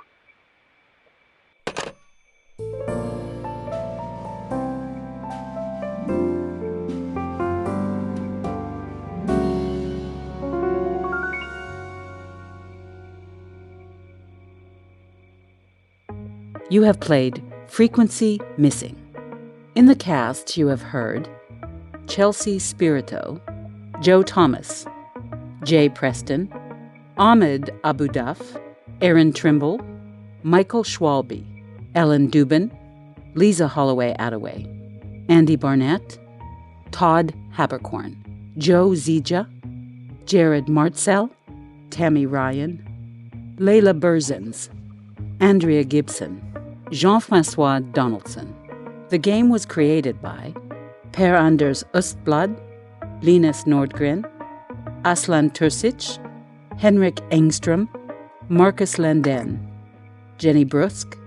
You have played Frequency Missing. In the cast, you have heard Chelsea Spirito, Joe Thomas, Jay Preston, Ahmed Abu Daf, Aaron Trimble, Michael Schwalbe, Ellen Dubin, Lisa Holloway Attaway, Andy Barnett, Todd Habercorn, Joe Zija, Jared Martzell, Tammy Ryan, Layla Burzens, Andrea Gibson, Jean-Francois Donaldson. The game was created by Per Anders Östblad, Linus Nordgren, Aslan Tursic, Henrik Engström, Marcus Lenden, Jenny Brusk,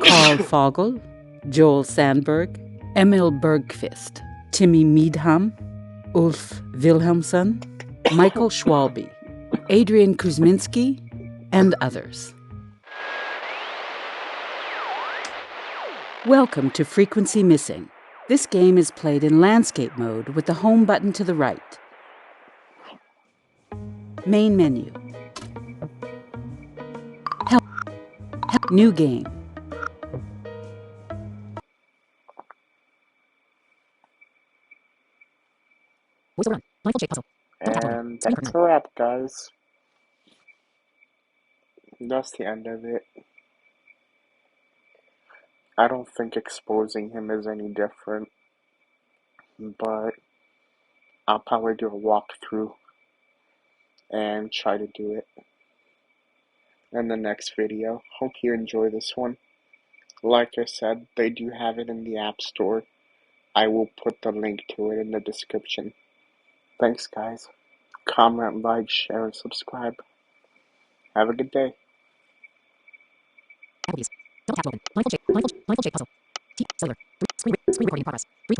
Carl Fogel, Joel Sandberg, Emil Bergqvist, Timmy Meadham, Ulf Wilhelmsson, Michael Schwalbe, Adrian Kuzminski, and others. Welcome to Frequency Missing. This game is played in landscape mode with the home button to the right. Main menu. Help. New game. And that's a wrap, guys. That's the end of it. I don't think exposing him is any different, but I'll probably do a walkthrough and try to do it in the next video. Hope you enjoy this one. Like I said, they do have it in the App Store. I will put the link to it in the description. Thanks, guys. Comment, like, share, and subscribe. Have a good day. Applebee's. Double tap to open. Blindfold Jake puzzle. T. Cellular. Screen recording in progress.